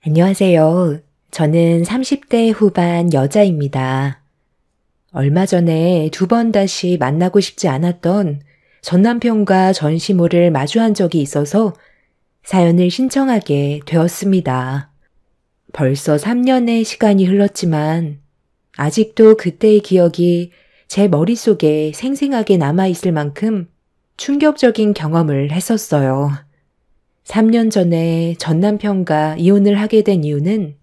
안녕하세요. 저는 30대 후반 여자입니다. 얼마 전에 두 번 다시 만나고 싶지 않았던 전 남편과 전 시모를 마주한 적이 있어서 사연을 신청하게 되었습니다. 벌써 3년의 시간이 흘렀지만 아직도 그때의 기억이 제 머릿속에 생생하게 남아있을 만큼 충격적인 경험을 했었어요. 3년 전에 전 남편과 이혼을 하게 된 이유는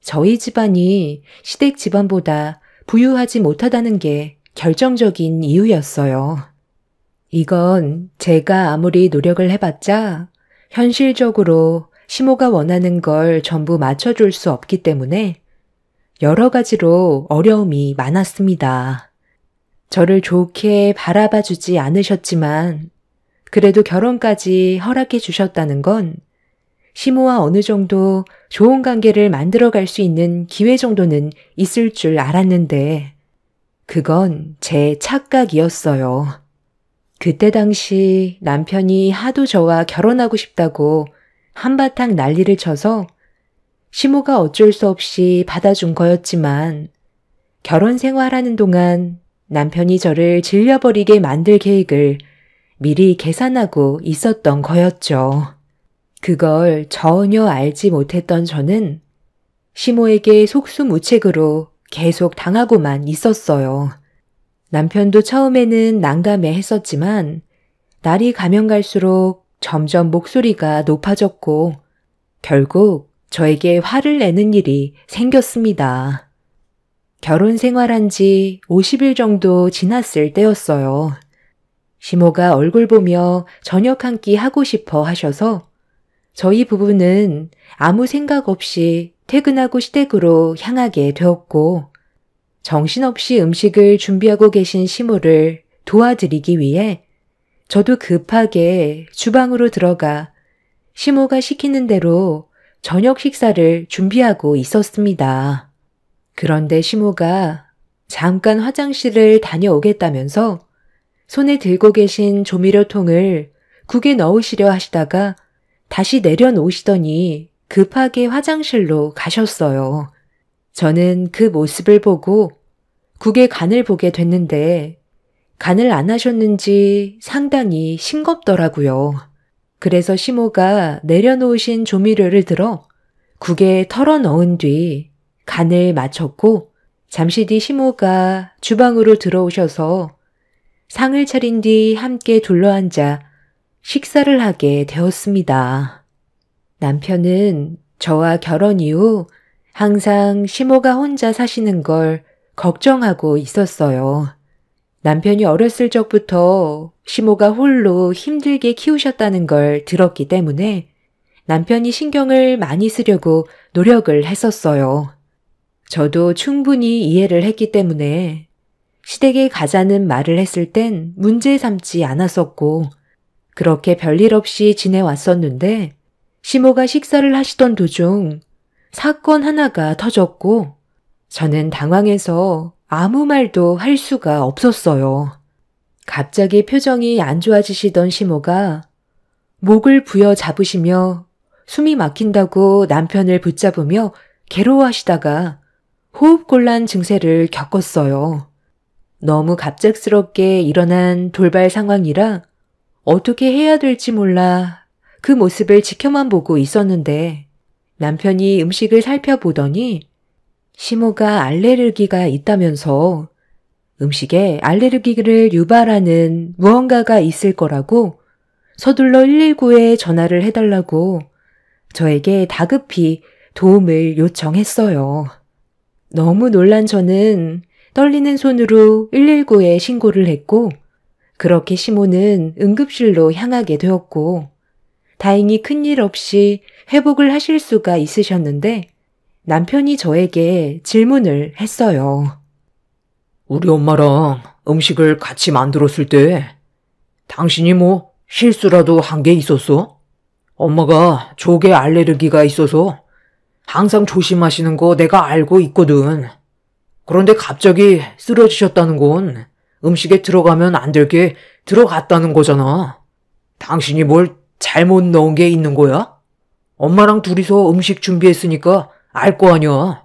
저희 집안이 시댁 집안보다 부유하지 못하다는 게 결정적인 이유였어요. 이건 제가 아무리 노력을 해봤자 현실적으로 시모가 원하는 걸 전부 맞춰줄 수 없기 때문에 여러 가지로 어려움이 많았습니다. 저를 좋게 바라봐 주지 않으셨지만 그래도 결혼까지 허락해 주셨다는 건 시모와 어느 정도 좋은 관계를 만들어갈 수 있는 기회 정도는 있을 줄 알았는데 그건 제 착각이었어요. 그때 당시 남편이 하도 저와 결혼하고 싶다고 한바탕 난리를 쳐서 시모가 어쩔 수 없이 받아준 거였지만 결혼 생활하는 동안 남편이 저를 질려버리게 만들 계획을 미리 계산하고 있었던 거였죠. 그걸 전혀 알지 못했던 저는 시모에게 속수무책으로 계속 당하고만 있었어요. 남편도 처음에는 난감해 했었지만 날이 가면 갈수록 점점 목소리가 높아졌고 결국 저에게 화를 내는 일이 생겼습니다. 결혼 생활한 지 50일 정도 지났을 때였어요. 시모가 얼굴 보며 저녁 한 끼 하고 싶어 하셔서 저희 부부는 아무 생각 없이 퇴근하고 시댁으로 향하게 되었고 정신없이 음식을 준비하고 계신 시모를 도와드리기 위해 저도 급하게 주방으로 들어가 시모가 시키는 대로 저녁 식사를 준비하고 있었습니다. 그런데 시모가 잠깐 화장실을 다녀오겠다면서 손에 들고 계신 조미료통을 국에 넣으시려 하시다가 다시 내려놓으시더니 급하게 화장실로 가셨어요. 저는 그 모습을 보고 국의 간을 보게 됐는데 간을 안 하셨는지 상당히 싱겁더라고요. 그래서 시모가 내려놓으신 조미료를 들어 국에 털어 넣은 뒤 간을 맞췄고 잠시 뒤 시모가 주방으로 들어오셔서 상을 차린 뒤 함께 둘러앉아 식사를 하게 되었습니다. 남편은 저와 결혼 이후 항상 시모가 혼자 사시는 걸 걱정하고 있었어요. 남편이 어렸을 적부터 시모가 홀로 힘들게 키우셨다는 걸 들었기 때문에 남편이 신경을 많이 쓰려고 노력을 했었어요. 저도 충분히 이해를 했기 때문에 시댁에 가자는 말을 했을 땐 문제 삼지 않았었고 그렇게 별일 없이 지내왔었는데 시모가 식사를 하시던 도중 사건 하나가 터졌고 저는 당황해서 아무 말도 할 수가 없었어요. 갑자기 표정이 안 좋아지시던 시모가 목을 부여잡으시며 숨이 막힌다고 남편을 붙잡으며 괴로워하시다가 호흡곤란 증세를 겪었어요. 너무 갑작스럽게 일어난 돌발 상황이라 어떻게 해야 될지 몰라 그 모습을 지켜만 보고 있었는데 남편이 음식을 살펴보더니 시모가 알레르기가 있다면서 음식에 알레르기를 유발하는 무언가가 있을 거라고 서둘러 119에 전화를 해달라고 저에게 다급히 도움을 요청했어요. 너무 놀란 저는 떨리는 손으로 119에 신고를 했고 그렇게 시모는 응급실로 향하게 되었고 다행히 큰일 없이 회복을 하실 수가 있으셨는데 남편이 저에게 질문을 했어요. 우리 엄마랑 음식을 같이 만들었을 때 당신이 뭐 실수라도 한 게 있었어? 엄마가 조개 알레르기가 있어서 항상 조심하시는 거 내가 알고 있거든. 그런데 갑자기 쓰러지셨다는 건 음식에 들어가면 안 될 게 들어갔다는 거잖아. 당신이 뭘 잘못 넣은 게 있는 거야? 엄마랑 둘이서 음식 준비했으니까 알 거 아니야.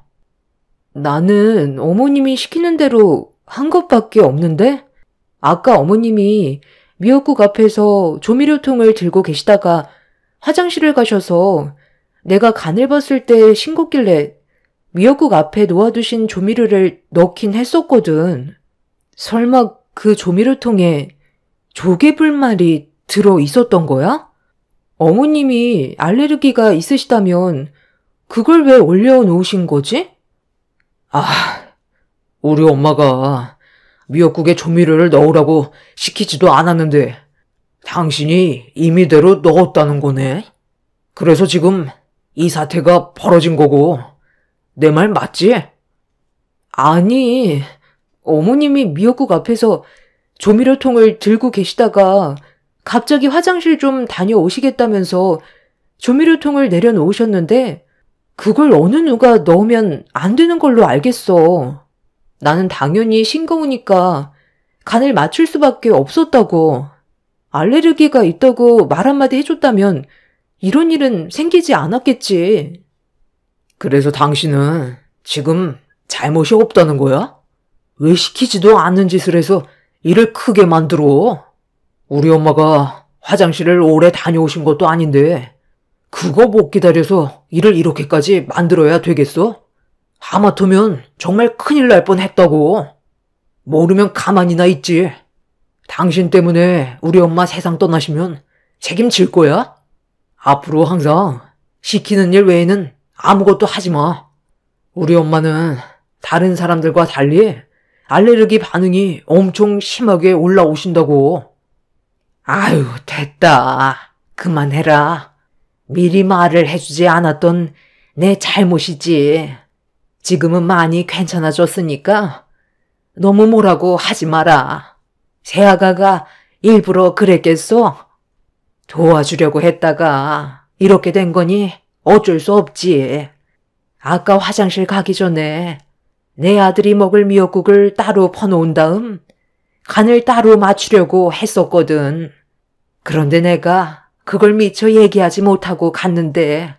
나는 어머님이 시키는 대로 한 것밖에 없는데? 아까 어머님이 미역국 앞에서 조미료통을 들고 계시다가 화장실을 가셔서 내가 간을 봤을 때 싱겁길래 미역국 앞에 놓아두신 조미료를 넣긴 했었거든. 설마 그 조미료통에 조개불말이 들어 있었던 거야? 어머님이 알레르기가 있으시다면 그걸 왜 올려놓으신 거지? 우리 엄마가 미역국에 조미료를 넣으라고 시키지도 않았는데 당신이 임의대로 넣었다는 거네. 그래서 지금 이 사태가 벌어진 거고 내 말 맞지? 아니, 어머님이 미역국 앞에서 조미료통을 들고 계시다가 갑자기 화장실 좀 다녀오시겠다면서 조미료통을 내려놓으셨는데 그걸 어느 누가 넣으면 안 되는 걸로 알겠어. 나는 당연히 싱거우니까 간을 맞출 수밖에 없었다고. 알레르기가 있다고 말 한마디 해줬다면 이런 일은 생기지 않았겠지. 그래서 당신은 지금 잘못이 없다는 거야? 왜 시키지도 않는 짓을 해서 일을 크게 만들어? 우리 엄마가 화장실을 오래 다녀오신 것도 아닌데 그거 못 기다려서 일을 이렇게까지 만들어야 되겠어? 하마터면 정말 큰일 날 뻔했다고. 모르면 가만히나 있지. 당신 때문에 우리 엄마 세상 떠나시면 책임질 거야? 앞으로 항상 시키는 일 외에는 아무것도 하지 마. 우리 엄마는 다른 사람들과 달리 알레르기 반응이 엄청 심하게 올라오신다고. 아유, 됐다. 그만해라. 미리 말을 해주지 않았던 내 잘못이지. 지금은 많이 괜찮아졌으니까 너무 뭐라고 하지 마라. 새아가가 일부러 그랬겠어? 도와주려고 했다가 이렇게 된 거니 어쩔 수 없지. 아까 화장실 가기 전에 내 아들이 먹을 미역국을 따로 퍼놓은 다음 간을 따로 맞추려고 했었거든. 그런데 내가 그걸 미처 얘기하지 못하고 갔는데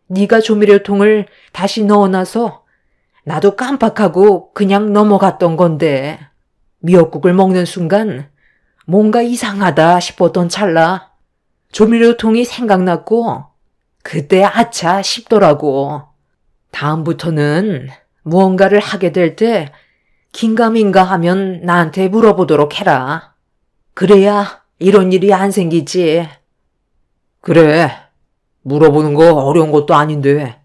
네가 조미료통을 다시 넣어놔서 나도 깜빡하고 그냥 넘어갔던 건데 미역국을 먹는 순간 뭔가 이상하다 싶었던 찰나 조미료통이 생각났고 그때 아차 싶더라고. 다음부터는 무언가를 하게 될 때 긴가민가 하면 나한테 물어보도록 해라. 그래야 이런 일이 안 생기지. 그래. 물어보는 거 어려운 것도 아닌데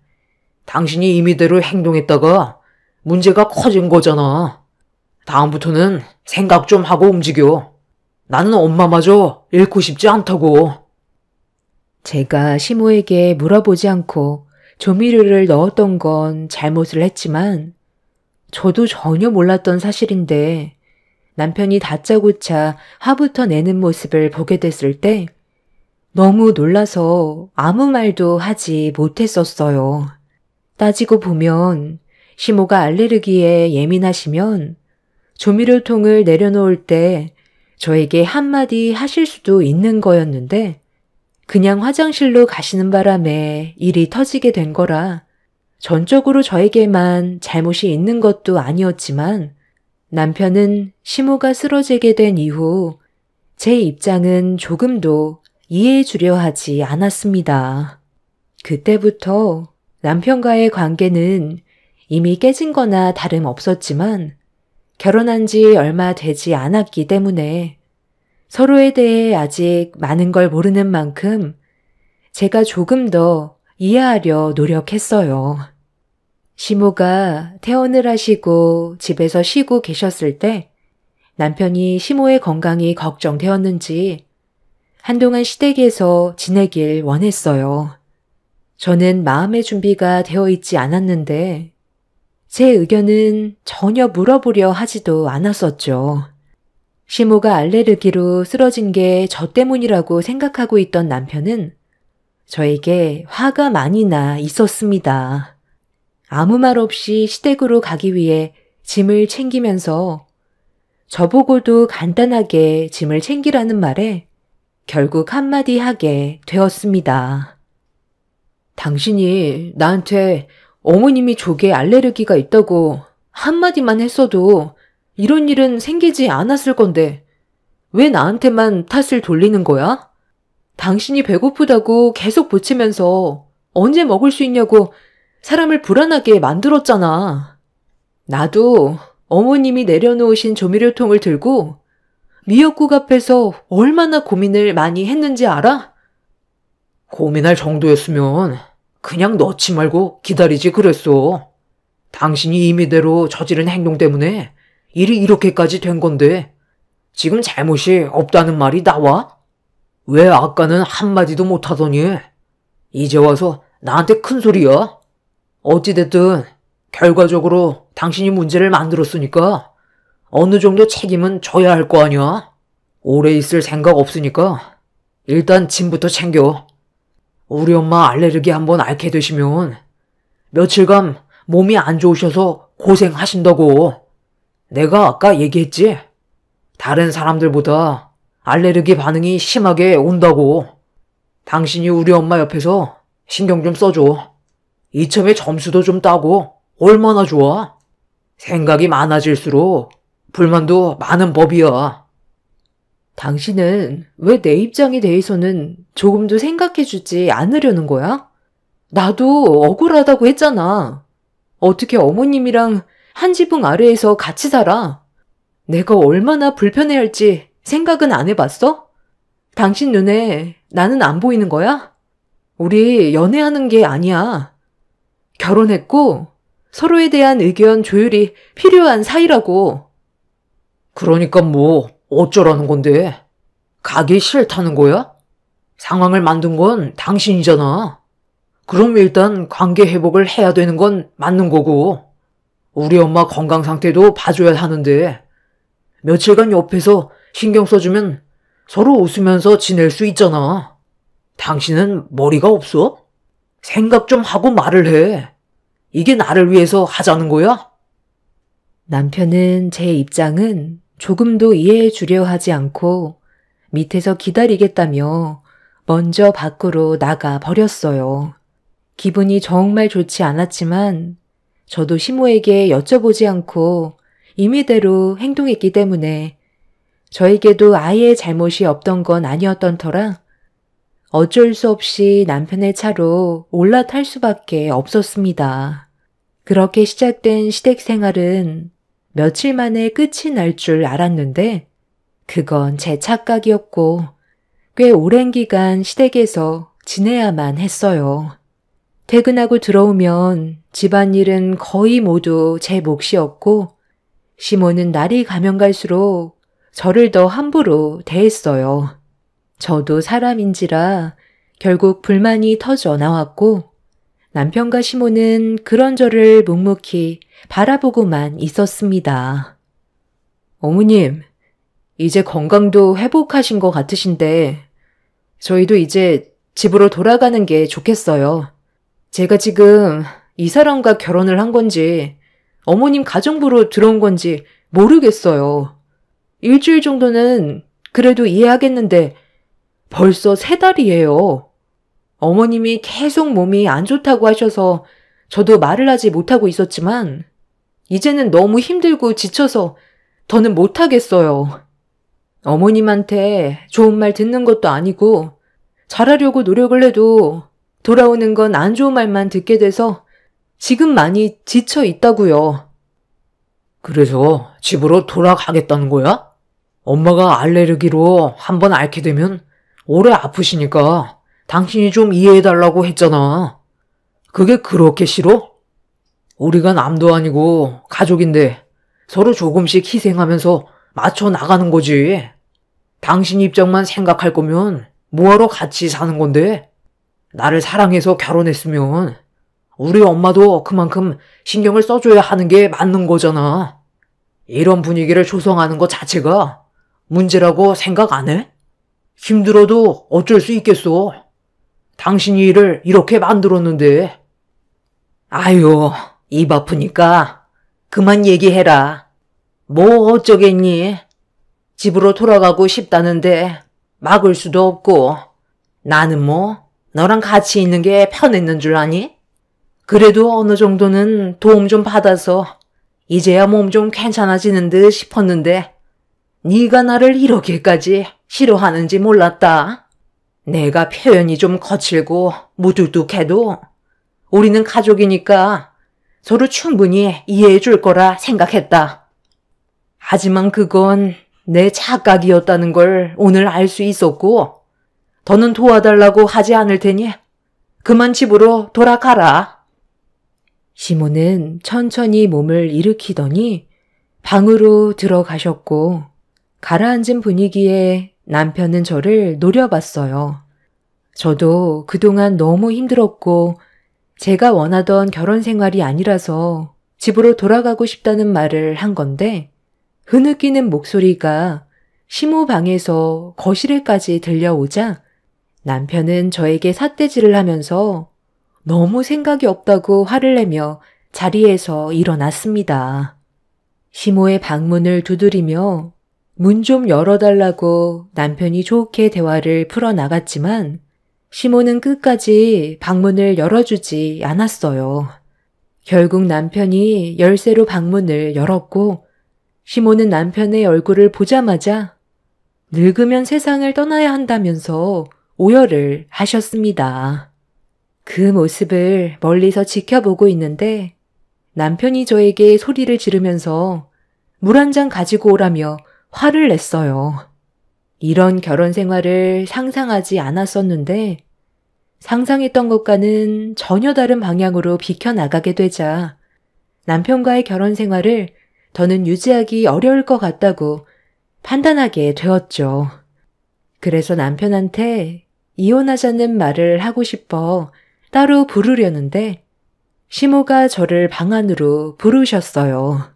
당신이 임의대로 행동했다가 문제가 커진 거잖아. 다음부터는 생각 좀 하고 움직여. 나는 엄마마저 잃고 싶지 않다고. 제가 시모에게 물어보지 않고 조미료를 넣었던 건 잘못을 했지만 저도 전혀 몰랐던 사실인데 남편이 다짜고짜 화부터 내는 모습을 보게 됐을 때 너무 놀라서 아무 말도 하지 못했었어요. 따지고 보면 시모가 알레르기에 예민하시면 조미료통을 내려놓을 때 저에게 한마디 하실 수도 있는 거였는데 그냥 화장실로 가시는 바람에 일이 터지게 된 거라 전적으로 저에게만 잘못이 있는 것도 아니었지만 남편은 시모가 쓰러지게 된 이후 제 입장은 조금도 이해해 주려 하지 않았습니다. 그때부터 남편과의 관계는 이미 깨진 거나 다름없었지만 결혼한 지 얼마 되지 않았기 때문에 서로에 대해 아직 많은 걸 모르는 만큼 제가 조금 더 이해하려 노력했어요. 시모가 퇴원을 하시고 집에서 쉬고 계셨을 때 남편이 시모의 건강이 걱정되었는지 한동안 시댁에서 지내길 원했어요. 저는 마음의 준비가 되어 있지 않았는데 제 의견은 전혀 물어보려 하지도 않았었죠. 시모가 알레르기로 쓰러진 게 저 때문이라고 생각하고 있던 남편은 저에게 화가 많이 나 있었습니다. 아무 말 없이 시댁으로 가기 위해 짐을 챙기면서 저보고도 간단하게 짐을 챙기라는 말에 결국 한마디 하게 되었습니다. 당신이 나한테 어머님이 조개 알레르기가 있다고 한마디만 했어도 이런 일은 생기지 않았을 건데 왜 나한테만 탓을 돌리는 거야? 당신이 배고프다고 계속 보치면서 언제 먹을 수 있냐고 사람을 불안하게 만들었잖아. 나도 어머님이 내려놓으신 조미료통을 들고 미역국 앞에서 얼마나 고민을 많이 했는지 알아? 고민할 정도였으면 그냥 넣지 말고 기다리지 그랬어. 당신이 임의대로 저지른 행동 때문에 일이 이렇게까지 된 건데 지금 잘못이 없다는 말이 나와? 왜 아까는 한마디도 못하더니 이제 와서 나한테 큰 소리야? 어찌됐든 결과적으로 당신이 문제를 만들었으니까 어느 정도 책임은 져야 할 거 아니야? 오래 있을 생각 없으니까 일단 짐부터 챙겨. 우리 엄마 알레르기 한번 앓게 되시면 며칠간 몸이 안 좋으셔서 고생하신다고. 내가 아까 얘기했지? 다른 사람들보다 알레르기 반응이 심하게 온다고. 당신이 우리 엄마 옆에서 신경 좀 써줘. 이참에 점수도 좀 따고 얼마나 좋아. 생각이 많아질수록 불만도 많은 법이야. 당신은 왜 내 입장에 대해서는 조금도 생각해주지 않으려는 거야? 나도 억울하다고 했잖아. 어떻게 어머님이랑 한 지붕 아래에서 같이 살아? 내가 얼마나 불편해할지 생각은 안 해봤어? 당신 눈에 나는 안 보이는 거야? 우리 연애하는 게 아니야. 결혼했고 서로에 대한 의견 조율이 필요한 사이라고. 그러니까 뭐 어쩌라는 건데? 가기 싫다는 거야? 상황을 만든 건 당신이잖아. 그럼 일단 관계 회복을 해야 되는 건 맞는 거고 우리 엄마 건강 상태도 봐줘야 하는데 며칠간 옆에서 신경 써주면 서로 웃으면서 지낼 수 있잖아. 당신은 머리가 없어? 생각 좀 하고 말을 해. 이게 나를 위해서 하자는 거야? 남편은 제 입장은 조금도 이해해 주려 하지 않고 밑에서 기다리겠다며 먼저 밖으로 나가 버렸어요. 기분이 정말 좋지 않았지만 저도 시모에게 여쭤보지 않고 임의대로 행동했기 때문에 저에게도 아예 잘못이 없던 건 아니었던 터라 어쩔 수 없이 남편의 차로 올라탈 수밖에 없었습니다. 그렇게 시작된 시댁 생활은 며칠 만에 끝이 날 줄 알았는데 그건 제 착각이었고 꽤 오랜 기간 시댁에서 지내야만 했어요. 퇴근하고 들어오면 집안일은 거의 모두 제 몫이었고 시모는 날이 가면 갈수록 저를 더 함부로 대했어요. 저도 사람인지라 결국 불만이 터져 나왔고 남편과 시모는 그런 저를 묵묵히 바라보고만 있었습니다. 어머님, 이제 건강도 회복하신 것 같으신데 저희도 이제 집으로 돌아가는 게 좋겠어요. 제가 지금 이 사람과 결혼을 한 건지 어머님 가정부로 들어온 건지 모르겠어요. 일주일 정도는 그래도 이해하겠는데 벌써 3달이에요. 어머님이 계속 몸이 안 좋다고 하셔서 저도 말을 하지 못하고 있었지만 이제는 너무 힘들고 지쳐서 더는 못하겠어요. 어머님한테 좋은 말 듣는 것도 아니고 잘하려고 노력을 해도 돌아오는 건 안 좋은 말만 듣게 돼서 지금 많이 지쳐 있다고요. 그래서 집으로 돌아가겠다는 거야? 엄마가 알레르기로 한번 앓게 되면 오래 아프시니까 당신이 좀 이해해달라고 했잖아. 그게 그렇게 싫어? 우리가 남도 아니고 가족인데 서로 조금씩 희생하면서 맞춰 나가는 거지. 당신 입장만 생각할 거면 뭐하러 같이 사는 건데? 나를 사랑해서 결혼했으면 우리 엄마도 그만큼 신경을 써줘야 하는 게 맞는 거잖아. 이런 분위기를 조성하는 것 자체가 문제라고 생각 안 해? 힘들어도 어쩔 수 있겠어. 당신이 일을 이렇게 만들었는데. 아유, 입 아프니까 그만 얘기해라. 뭐 어쩌겠니? 집으로 돌아가고 싶다는데 막을 수도 없고 나는 뭐 너랑 같이 있는 게 편했는 줄 아니? 그래도 어느 정도는 도움 좀 받아서 이제야 몸 좀 괜찮아지는 듯 싶었는데 네가 나를 이렇게까지 싫어하는지 몰랐다. 내가 표현이 좀 거칠고 무뚝뚝해도 우리는 가족이니까 서로 충분히 이해해 줄 거라 생각했다. 하지만 그건 내 착각이었다는 걸 오늘 알 수 있었고 더는 도와달라고 하지 않을 테니 그만 집으로 돌아가라. 시모는 천천히 몸을 일으키더니 방으로 들어가셨고 가라앉은 분위기에 남편은 저를 노려봤어요. 저도 그동안 너무 힘들었고 제가 원하던 결혼 생활이 아니라서 집으로 돌아가고 싶다는 말을 한 건데 흐느끼는 목소리가 시모 방에서 거실에까지 들려오자 남편은 저에게 삿대질을 하면서 너무 생각이 없다고 화를 내며 자리에서 일어났습니다. 시모의 방문을 두드리며 문 좀 열어달라고 남편이 좋게 대화를 풀어나갔지만 시모는 끝까지 방문을 열어주지 않았어요. 결국 남편이 열쇠로 방문을 열었고 시모는 남편의 얼굴을 보자마자 늙으면 세상을 떠나야 한다면서 오열을 하셨습니다. 그 모습을 멀리서 지켜보고 있는데 남편이 저에게 소리를 지르면서 물 한 잔 가지고 오라며 화를 냈어요. 이런 결혼 생활을 상상하지 않았었는데 상상했던 것과는 전혀 다른 방향으로 비켜나가게 되자 남편과의 결혼 생활을 더는 유지하기 어려울 것 같다고 판단하게 되었죠. 그래서 남편한테 이혼하자는 말을 하고 싶어 따로 부르려는데 시모가 저를 방 안으로 부르셨어요.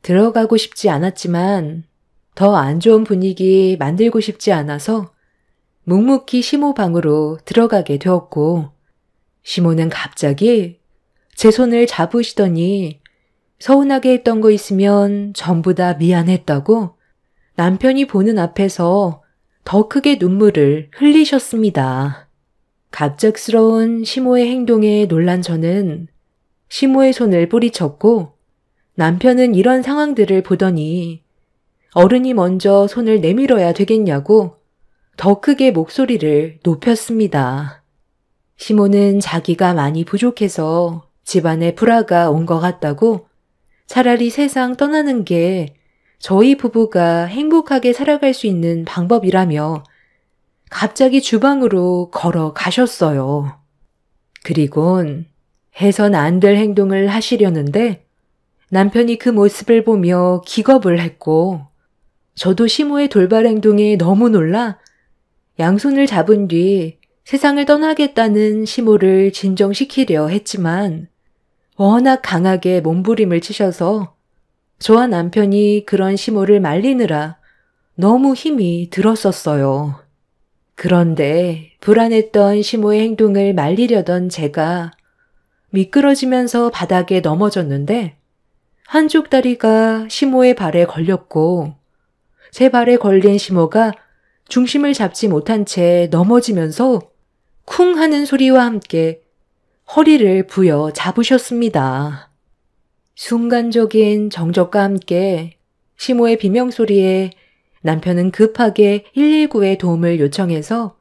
들어가고 싶지 않았지만 더 안 좋은 분위기 만들고 싶지 않아서 묵묵히 시모 방으로 들어가게 되었고 시모는 갑자기 제 손을 잡으시더니 서운하게 했던 거 있으면 전부 다 미안했다고 남편이 보는 앞에서 더 크게 눈물을 흘리셨습니다. 갑작스러운 시모의 행동에 놀란 저는 시모의 손을 뿌리쳤고 남편은 이런 상황들을 보더니 어른이 먼저 손을 내밀어야 되겠냐고 더 크게 목소리를 높였습니다. 시모는 자기가 많이 부족해서 집안에 불화가 온 것 같다고 차라리 세상 떠나는 게 저희 부부가 행복하게 살아갈 수 있는 방법이라며 갑자기 주방으로 걸어가셨어요. 그리곤 해선 안 될 행동을 하시려는데 남편이 그 모습을 보며 기겁을 했고 저도 시모의 돌발 행동에 너무 놀라 양손을 잡은 뒤 세상을 떠나겠다는 시모를 진정시키려 했지만 워낙 강하게 몸부림을 치셔서 저와 남편이 그런 시모를 말리느라 너무 힘이 들었었어요. 그런데 불안했던 시모의 행동을 말리려던 제가 미끄러지면서 바닥에 넘어졌는데 한쪽 다리가 시모의 발에 걸렸고 제 발에 걸린 시모가 중심을 잡지 못한 채 넘어지면서 쿵 하는 소리와 함께 허리를 부여 잡으셨습니다. 순간적인 정적과 함께 시모의 비명소리에 남편은 급하게 119에 도움을 요청해서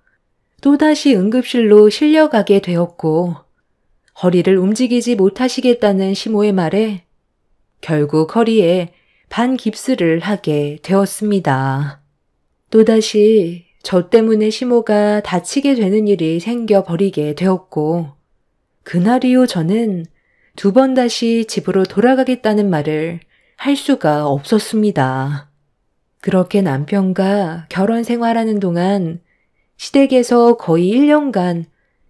또다시 응급실로 실려가게 되었고 허리를 움직이지 못하시겠다는 시모의 말에 결국 허리에 반깁스를 하게 되었습니다. 또다시 저 때문에 시모가 다치게 되는 일이 생겨버리게 되었고 그날 이후 저는 2번 다시 집으로 돌아가겠다는 말을 할 수가 없었습니다. 그렇게 남편과 결혼 생활하는 동안 시댁에서 거의 1년간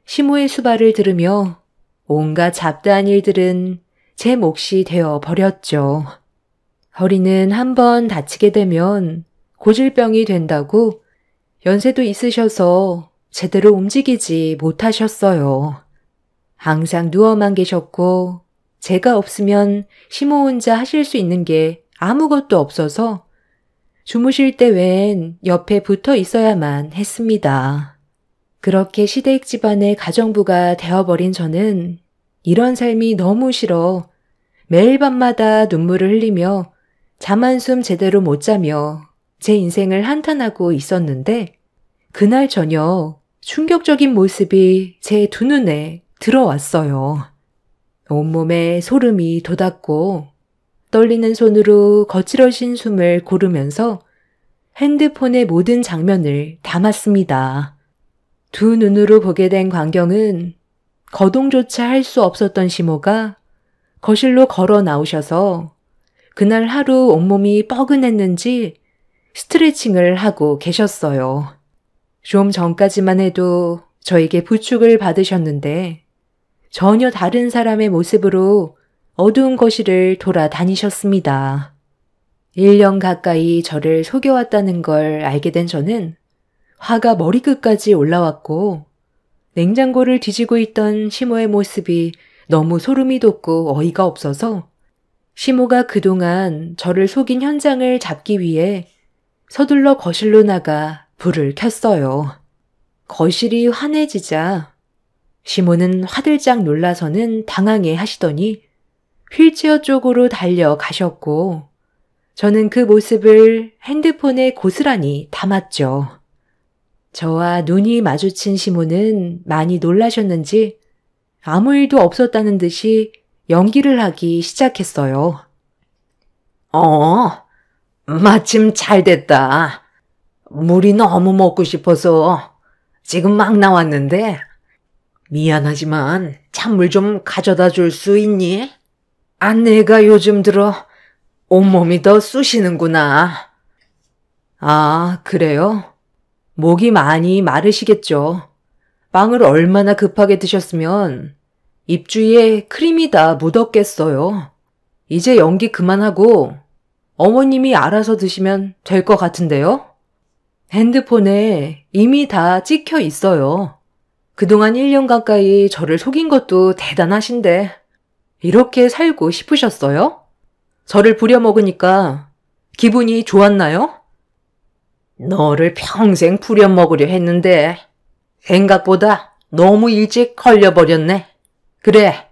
시모의 수발을 들으며 온갖 잡다한 일들은 제 몫이 되어 버렸죠. 허리는 한번 다치게 되면 고질병이 된다고 연세도 있으셔서 제대로 움직이지 못하셨어요. 항상 누워만 계셨고 제가 없으면 시모 혼자 하실 수 있는 게 아무것도 없어서 주무실 때 웬 옆에 붙어 있어야만 했습니다. 그렇게 시댁 집안의 가정부가 되어버린 저는 이런 삶이 너무 싫어 매일 밤마다 눈물을 흘리며 잠 한숨 제대로 못 자며 제 인생을 한탄하고 있었는데 그날 저녁 충격적인 모습이 제 두 눈에 들어왔어요. 온몸에 소름이 돋았고 떨리는 손으로 거칠어진 숨을 고르면서 핸드폰의 모든 장면을 담았습니다. 두 눈으로 보게 된 광경은 거동조차 할 수 없었던 시모가 거실로 걸어 나오셔서 그날 하루 온몸이 뻐근했는지 스트레칭을 하고 계셨어요. 좀 전까지만 해도 저에게 부축을 받으셨는데 전혀 다른 사람의 모습으로 어두운 거실을 돌아다니셨습니다. 1년 가까이 저를 속여왔다는 걸 알게 된 저는 화가 머리끝까지 올라왔고 냉장고를 뒤지고 있던 시모의 모습이 너무 소름이 돋고 어이가 없어서 시모가 그동안 저를 속인 현장을 잡기 위해 서둘러 거실로 나가 불을 켰어요. 거실이 환해지자 시모는 화들짝 놀라서는 당황해 하시더니 휠체어 쪽으로 달려가셨고 저는 그 모습을 핸드폰에 고스란히 담았죠. 저와 눈이 마주친 시모는 많이 놀라셨는지 아무 일도 없었다는 듯이 연기를 하기 시작했어요. 마침 잘 됐다. 물이 너무 먹고 싶어서 지금 막 나왔는데 미안하지만 찬물 좀 가져다 줄 수 있니? 내가 요즘 들어 온몸이 더 쑤시는구나. 아, 그래요? 목이 많이 마르시겠죠. 빵을 얼마나 급하게 드셨으면 입주위에 크림이 다 묻었겠어요. 이제 연기 그만하고 어머님이 알아서 드시면 될 것 같은데요? 핸드폰에 이미 다 찍혀 있어요. 그동안 1년 가까이 저를 속인 것도 대단하신데 이렇게 살고 싶으셨어요? 저를 부려먹으니까 기분이 좋았나요? 너를 평생 부려먹으려 했는데 생각보다 너무 일찍 걸려버렸네. 그래,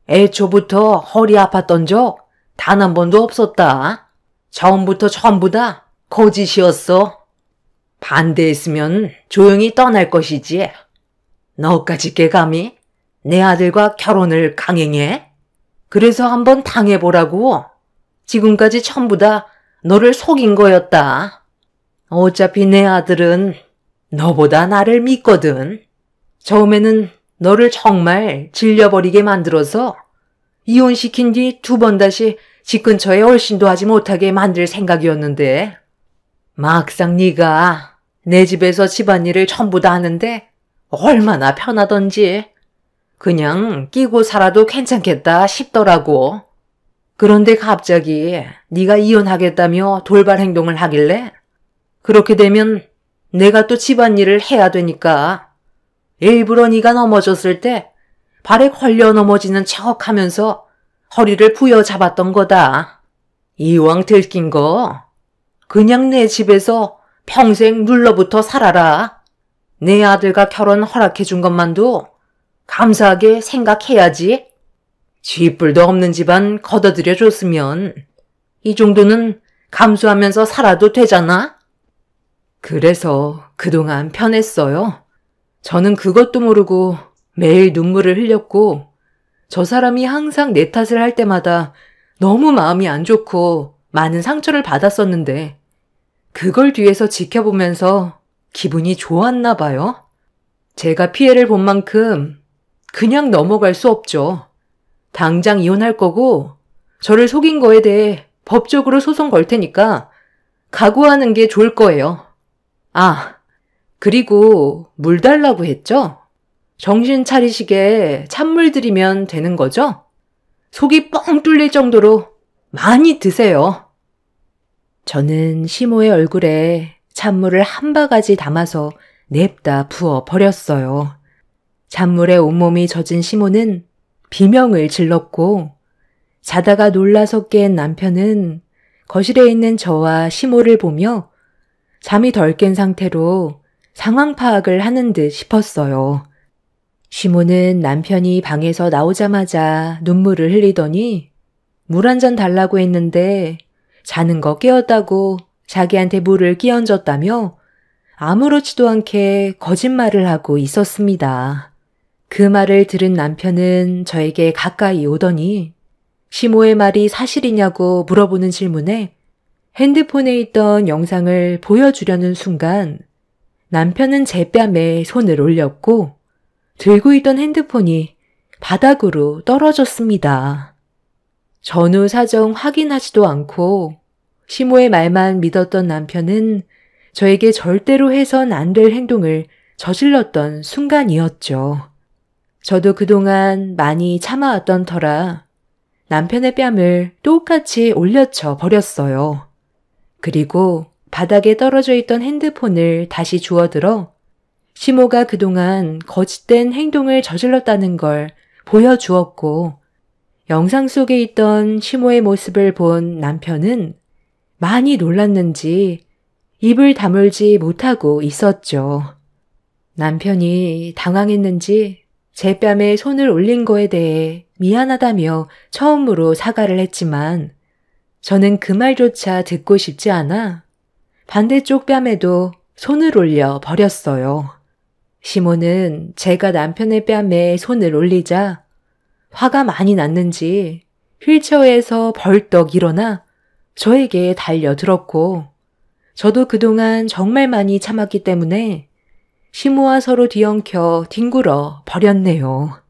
애초부터 허리 아팠던 적 단 한 번도 없었다. 처음부터 전부 다 거짓이었어. 반대했으면 조용히 떠날 것이지. 너까지 깨감히 내 아들과 결혼을 강행해? 그래서 한번 당해보라고. 지금까지 전부 다 너를 속인 거였다. 어차피 내 아들은 너보다 나를 믿거든. 처음에는 너를 정말 질려버리게 만들어서 이혼시킨 뒤 2번 다시 집 근처에 얼씬도 하지 못하게 만들 생각이었는데 막상 네가 내 집에서 집안일을 전부 다 하는데 얼마나 편하던지 그냥 끼고 살아도 괜찮겠다 싶더라고. 그런데 갑자기 네가 이혼하겠다며 돌발 행동을 하길래 그렇게 되면 내가 또 집안일을 해야 되니까 일부러 네가 넘어졌을 때 발에 걸려 넘어지는 척 하면서 허리를 부여잡았던 거다. 이왕 들킨 거 그냥 내 집에서 평생 눌러붙어 살아라. 내 아들과 결혼 허락해준 것만도 감사하게 생각해야지. 쥐뿔도 없는 집안 걷어들여 줬으면 이 정도는 감수하면서 살아도 되잖아. 그래서 그동안 편했어요. 저는 그것도 모르고 매일 눈물을 흘렸고 저 사람이 항상 내 탓을 할 때마다 너무 마음이 안 좋고 많은 상처를 받았었는데 그걸 뒤에서 지켜보면서 기분이 좋았나 봐요. 제가 피해를 본 만큼 그냥 넘어갈 수 없죠. 당장 이혼할 거고 저를 속인 거에 대해 법적으로 소송 걸 테니까 각오하는 게 좋을 거예요. 아, 그리고 물 달라고 했죠? 정신 차리시게 찬물 드리면 되는 거죠? 속이 뻥 뚫릴 정도로 많이 드세요. 저는 시모의 얼굴에 찬물을 한 바가지 담아서 냅다 부어 버렸어요. 찬물에 온몸이 젖은 시모는 비명을 질렀고 자다가 놀라서 깬 남편은 거실에 있는 저와 시모를 보며 잠이 덜 깬 상태로 상황 파악을 하는 듯 싶었어요. 시모는 남편이 방에서 나오자마자 눈물을 흘리더니 물 한 잔 달라고 했는데 자는 거 깨웠다고 자기한테 물을 끼얹었다며 아무렇지도 않게 거짓말을 하고 있었습니다. 그 말을 들은 남편은 저에게 가까이 오더니 시모의 말이 사실이냐고 물어보는 질문에 핸드폰에 있던 영상을 보여주려는 순간 남편은 제 뺨에 손을 올렸고 들고 있던 핸드폰이 바닥으로 떨어졌습니다. 전후 사정 확인하지도 않고 시모의 말만 믿었던 남편은 저에게 절대로 해선 안 될 행동을 저질렀던 순간이었죠. 저도 그동안 많이 참아왔던 터라 남편의 뺨을 똑같이 올려쳐 버렸어요. 그리고 바닥에 떨어져 있던 핸드폰을 다시 주워들어 시모가 그동안 거짓된 행동을 저질렀다는 걸 보여주었고 영상 속에 있던 시모의 모습을 본 남편은 많이 놀랐는지 입을 다물지 못하고 있었죠. 남편이 당황했는지 제 뺨에 손을 올린 거에 대해 미안하다며 처음으로 사과를 했지만 저는 그 말조차 듣고 싶지 않아 반대쪽 뺨에도 손을 올려 버렸어요. 시모는 제가 남편의 뺨에 손을 올리자 화가 많이 났는지 휠체어에서 벌떡 일어나 저에게 달려들었고 저도 그동안 정말 많이 참았기 때문에 시모와 서로 뒤엉켜 뒹굴어 버렸네요.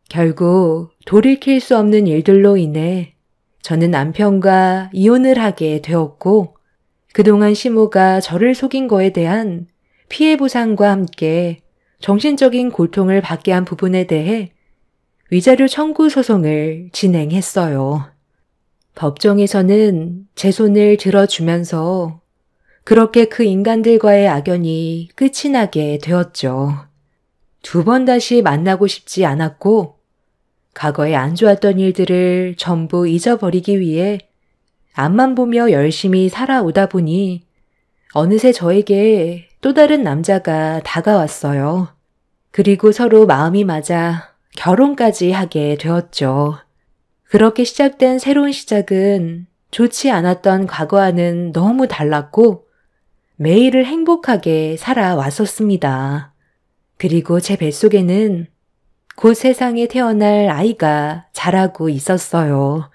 결국 돌이킬 수 없는 일들로 인해 저는 남편과 이혼을 하게 되었고 그동안 시모가 저를 속인 거에 대한 피해 보상과 함께 정신적인 고통을 받게 한 부분에 대해 위자료 청구 소송을 진행했어요. 법정에서는 제 손을 들어주면서 그렇게 그 인간들과의 악연이 끝이 나게 되었죠. 2번 다시 만나고 싶지 않았고 과거에 안 좋았던 일들을 전부 잊어버리기 위해 앞만 보며 열심히 살아오다 보니 어느새 저에게 또 다른 남자가 다가왔어요. 그리고 서로 마음이 맞아 결혼까지 하게 되었죠. 그렇게 시작된 새로운 시작은 좋지 않았던 과거와는 너무 달랐고 매일을 행복하게 살아왔었습니다. 그리고 제 뱃속에는 곧 세상에 태어날 아이가 자라고 있었어요.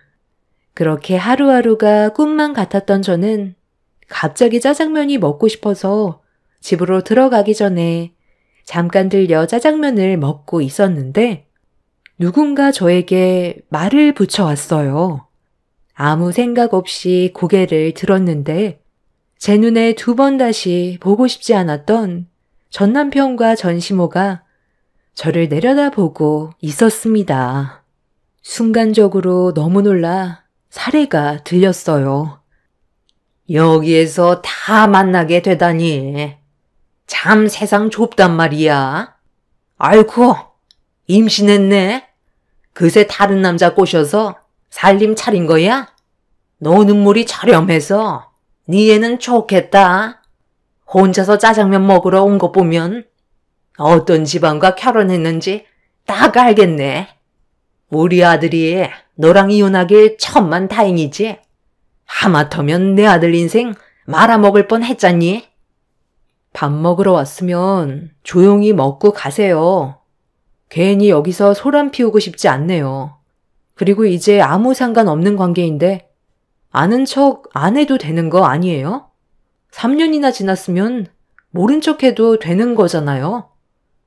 그렇게 하루하루가 꿈만 같았던 저는 갑자기 짜장면이 먹고 싶어서 집으로 들어가기 전에 잠깐 들려 짜장면을 먹고 있었는데 누군가 저에게 말을 붙여왔어요. 아무 생각 없이 고개를 들었는데 제 눈에 2번 다시 보고 싶지 않았던 전 남편과 전 시모가 저를 내려다보고 있었습니다. 순간적으로 너무 놀라 사례가 들렸어요. 여기에서 다 만나게 되다니. 참 세상 좁단 말이야. 아이고, 임신했네. 그새 다른 남자 꼬셔서 살림 차린 거야? 너 눈물이 저렴해서 네 애는 좋겠다. 혼자서 짜장면 먹으러 온 거 보면 어떤 집안과 결혼했는지 딱 알겠네. 우리 아들이 너랑 이혼하길 천만 다행이지. 하마터면 내 아들 인생 말아먹을 뻔 했잖니. 밥 먹으러 왔으면 조용히 먹고 가세요. 괜히 여기서 소란 피우고 싶지 않네요. 그리고 이제 아무 상관없는 관계인데 아는 척 안 해도 되는 거 아니에요? 3년이나 지났으면 모른 척 해도 되는 거잖아요.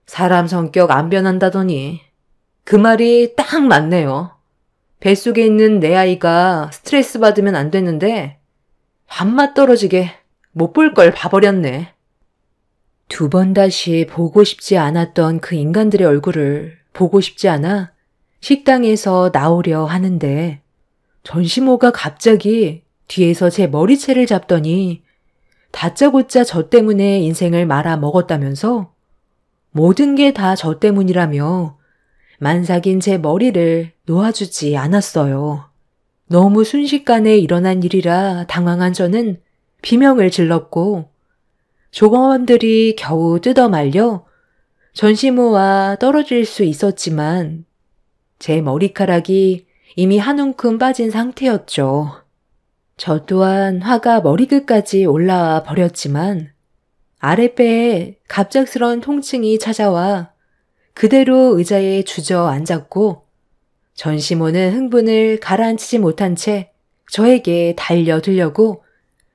사람 성격 안 변한다더니 그 말이 딱 맞네요. 뱃속에 있는 내 아이가 스트레스 받으면 안 되는데 밥맛 떨어지게 못 볼 걸 봐버렸네. 2번 다시 보고 싶지 않았던 그 인간들의 얼굴을 보고 싶지 않아 식당에서 나오려 하는데 전시모가 갑자기 뒤에서 제 머리채를 잡더니 다짜고짜 저 때문에 인생을 말아 먹었다면서 모든 게 다 저 때문이라며 만삭인 제 머리를 놓아주지 않았어요. 너무 순식간에 일어난 일이라 당황한 저는 비명을 질렀고 조공원들이 겨우 뜯어 말려 전시모와 떨어질 수 있었지만 제 머리카락이 이미 한 움큼 빠진 상태였죠. 저 또한 화가 머리끝까지 올라와 버렸지만 아랫배에 갑작스런 통증이 찾아와 그대로 의자에 주저앉았고 전시모는 흥분을 가라앉히지 못한 채 저에게 달려들려고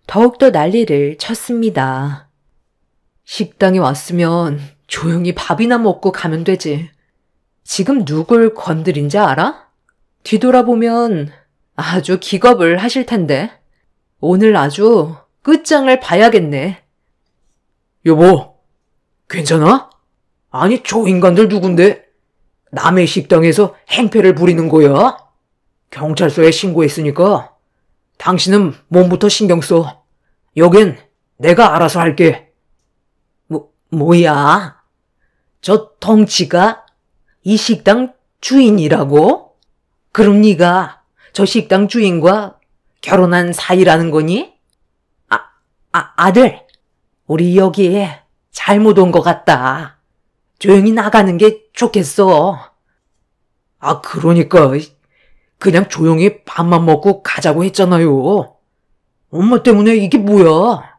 더욱더 난리를 쳤습니다. 식당에 왔으면 조용히 밥이나 먹고 가면 되지. 지금 누굴 건드린지 알아? 뒤돌아보면 아주 기겁을 하실 텐데. 오늘 아주 끝장을 봐야겠네. 여보, 괜찮아? 아니, 저 인간들 누군데? 남의 식당에서 행패를 부리는 거야? 경찰서에 신고했으니까 당신은 몸부터 신경 써. 여긴 내가 알아서 할게. 뭐야? 저 덩치가 이 식당 주인이라고? 그럼 네가 저 식당 주인과 결혼한 사이라는 거니? 아들, 우리 여기에 잘못 온 것 같다. 조용히 나가는 게 좋겠어. 그러니까 그냥 조용히 밥만 먹고 가자고 했잖아요. 엄마 때문에 이게 뭐야?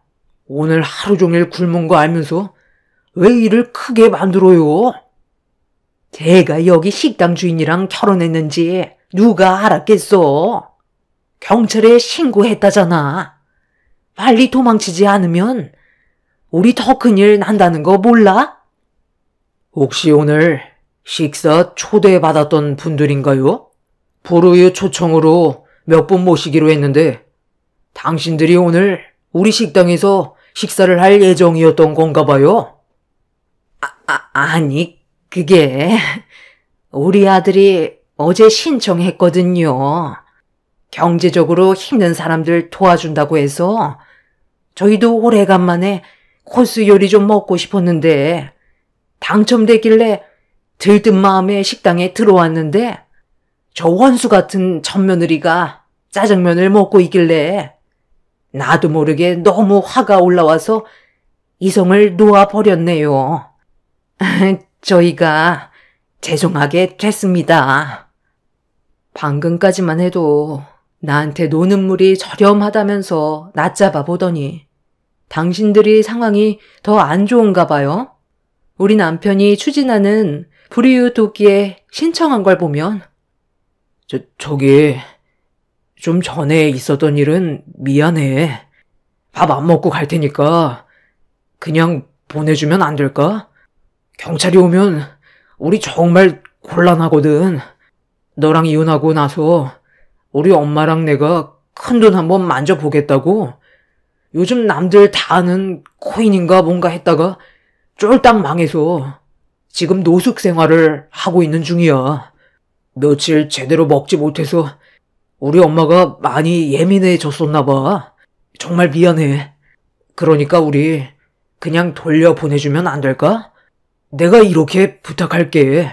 오늘 하루 종일 굶은 거 알면서 왜 일을 크게 만들어요? 제가 여기 식당 주인이랑 결혼했는지 누가 알았겠어? 경찰에 신고했다잖아. 빨리 도망치지 않으면 우리 더 큰일 난다는 거 몰라? 혹시 오늘 식사 초대받았던 분들인가요? 불우유 초청으로 몇 분 모시기로 했는데 당신들이 오늘 우리 식당에서 식사를 할 예정이었던 건가 봐요? 아니, 그게 우리 아들이 어제 신청했거든요. 경제적으로 힘든 사람들 도와준다고 해서 저희도 오래간만에 코스 요리 좀 먹고 싶었는데 당첨됐길래 들뜬 마음에 식당에 들어왔는데 저 원수 같은 젖며느리가 짜장면을 먹고 있길래 나도 모르게 너무 화가 올라와서 이성을 놓아버렸네요. 저희가 죄송하게 됐습니다. 방금까지만 해도 나한테 노는 물이 저렴하다면서 낮잡아 보더니 당신들이 상황이 더 안 좋은가 봐요. 우리 남편이 추진하는 불이유 돕기에 신청한 걸 보면 저기 좀 전에 있었던 일은 미안해. 밥 안 먹고 갈 테니까 그냥 보내주면 안 될까? 경찰이 오면 우리 정말 곤란하거든. 너랑 이혼하고 나서 우리 엄마랑 내가 큰돈 한번 만져보겠다고 요즘 남들 다 아는 코인인가 뭔가 했다가 쫄딱 망해서 지금 노숙 생활을 하고 있는 중이야. 며칠 제대로 먹지 못해서 우리 엄마가 많이 예민해졌었나 봐. 정말 미안해. 그러니까 우리 그냥 돌려보내주면 안 될까? 내가 이렇게 부탁할게.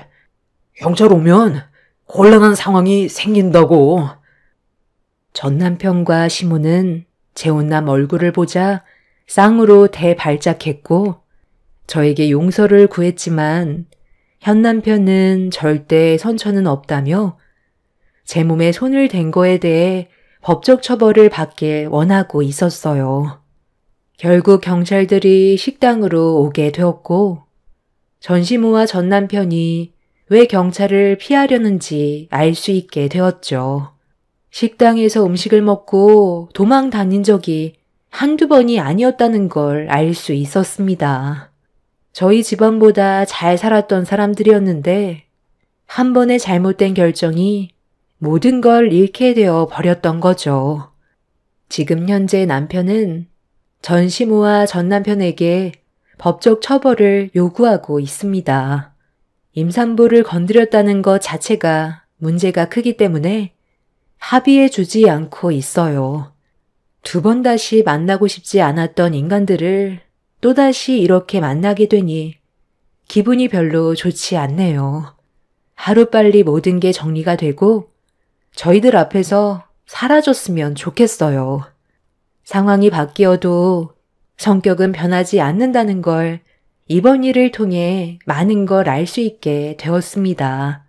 경찰 오면 곤란한 상황이 생긴다고. 전 남편과 시모는 재혼남 얼굴을 보자 쌍으로 대발작했고 저에게 용서를 구했지만 현 남편은 절대 선처는 없다며 제 몸에 손을 댄 거에 대해 법적 처벌을 받길 원하고 있었어요. 결국 경찰들이 식당으로 오게 되었고 전시모와 전 남편이 왜 경찰을 피하려는지 알 수 있게 되었죠. 식당에서 음식을 먹고 도망 다닌 적이 한두 번이 아니었다는 걸 알 수 있었습니다. 저희 집안보다 잘 살았던 사람들이었는데 한 번의 잘못된 결정이 모든 걸 잃게 되어 버렸던 거죠. 지금 현재 남편은 전시모와 전 남편에게 법적 처벌을 요구하고 있습니다. 임산부를 건드렸다는 것 자체가 문제가 크기 때문에 합의해 주지 않고 있어요. 두 번 다시 만나고 싶지 않았던 인간들을 또다시 이렇게 만나게 되니 기분이 별로 좋지 않네요. 하루빨리 모든 게 정리가 되고 저희들 앞에서 사라졌으면 좋겠어요. 상황이 바뀌어도 성격은 변하지 않는다는 걸 이번 일을 통해 많은 걸 알 수 있게 되었습니다.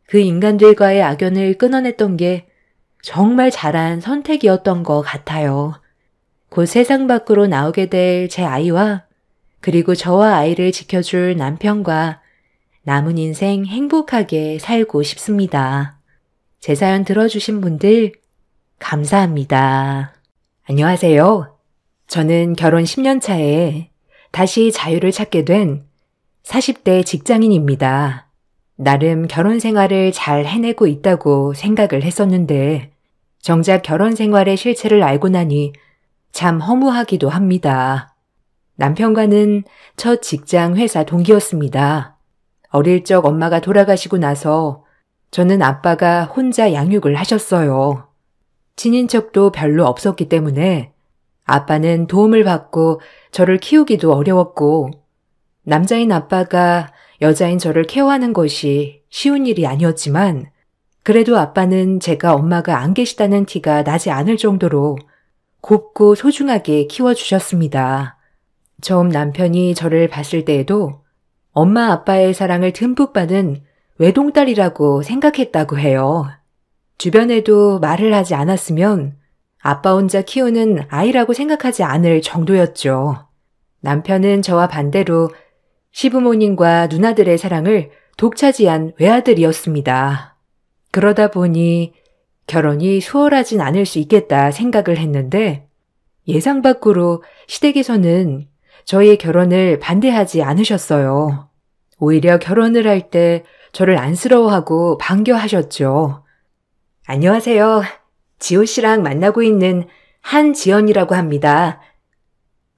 그 인간들과의 악연을 끊어냈던 게 정말 잘한 선택이었던 것 같아요. 곧 세상 밖으로 나오게 될 제 아이와 그리고 저와 아이를 지켜줄 남편과 남은 인생 행복하게 살고 싶습니다. 제 사연 들어주신 분들 감사합니다. 안녕하세요. 저는 결혼 10년 차에 다시 자유를 찾게 된 40대 직장인입니다. 나름 결혼 생활을 잘 해내고 있다고 생각을 했었는데 정작 결혼 생활의 실체를 알고 나니 참 허무하기도 합니다. 남편과는 첫 직장 회사 동기였습니다. 어릴 적 엄마가 돌아가시고 나서 저는 아빠가 혼자 양육을 하셨어요. 친인척도 별로 없었기 때문에 아빠는 도움을 받고 저를 키우기도 어려웠고 남자인 아빠가 여자인 저를 케어하는 것이 쉬운 일이 아니었지만 그래도 아빠는 제가 엄마가 안 계시다는 티가 나지 않을 정도로 곱고 소중하게 키워주셨습니다. 처음 남편이 저를 봤을 때에도 엄마 아빠의 사랑을 듬뿍 받은 외동딸이라고 생각했다고 해요. 주변에도 말을 하지 않았으면 아빠 혼자 키우는 아이라고 생각하지 않을 정도였죠. 남편은 저와 반대로 시부모님과 누나들의 사랑을 독차지한 외아들이었습니다. 그러다 보니 결혼이 수월하진 않을 수 있겠다 생각을 했는데 예상 밖으로 시댁에서는 저희의 결혼을 반대하지 않으셨어요. 오히려 결혼을 할 때 저를 안쓰러워하고 반겨하셨죠. 안녕하세요. 지호 씨랑 만나고 있는 한지연이라고 합니다.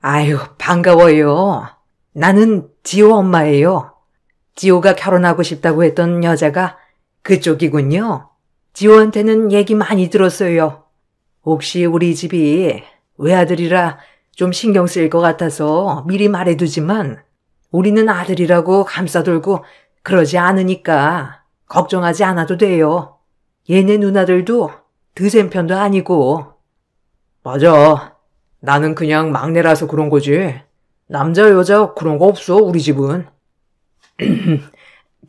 아유, 반가워요. 나는 지호 엄마예요. 지호가 결혼하고 싶다고 했던 여자가 그쪽이군요. 지호한테는 얘기 많이 들었어요. 혹시 우리 집이 외아들이라 좀 신경 쓰일 것 같아서 미리 말해두지만 우리는 아들이라고 감싸돌고 그러지 않으니까 걱정하지 않아도 돼요. 얘네 누나들도 드센 편도 아니고. 맞아. 나는 그냥 막내라서 그런 거지. 남자 여자 그런 거 없어 우리 집은.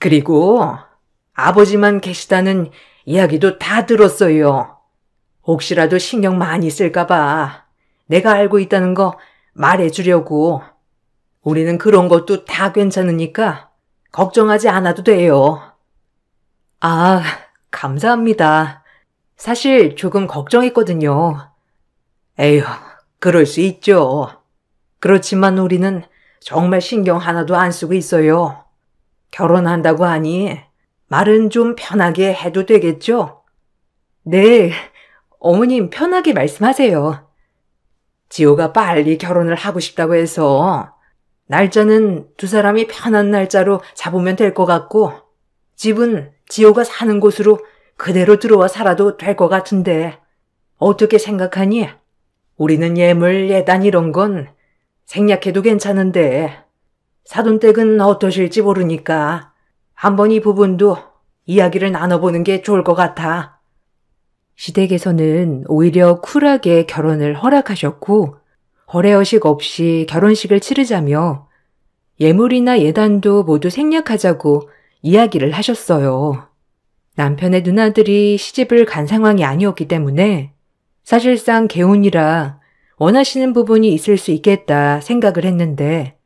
그리고 아버지만 계시다는 이야기도 다 들었어요. 혹시라도 신경 많이 쓸까 봐 내가 알고 있다는 거 말해주려고. 우리는 그런 것도 다 괜찮으니까 걱정하지 않아도 돼요. 아, 감사합니다. 사실 조금 걱정했거든요. 에휴, 그럴 수 있죠. 그렇지만 우리는 정말 신경 하나도 안 쓰고 있어요. 결혼한다고 하니 말은 좀 편하게 해도 되겠죠? 네, 어머님 편하게 말씀하세요. 지호가 빨리 결혼을 하고 싶다고 해서 날짜는 두 사람이 편한 날짜로 잡으면 될 것 같고 집은 지호가 사는 곳으로 그대로 들어와 살아도 될 것 같은데 어떻게 생각하니? 우리는 예물, 예단 이런 건 생략해도 괜찮은데 사돈댁은 어떠실지 모르니까 한번 이 부분도 이야기를 나눠보는 게 좋을 것 같아. 시댁에서는 오히려 쿨하게 결혼을 허락하셨고 허례허식 없이 결혼식을 치르자며 예물이나 예단도 모두 생략하자고 이야기를 하셨어요. 남편의 누나들이 시집을 간 상황이 아니었기 때문에 사실상 개혼이라 원하시는 부분이 있을 수 있겠다 생각을 했는데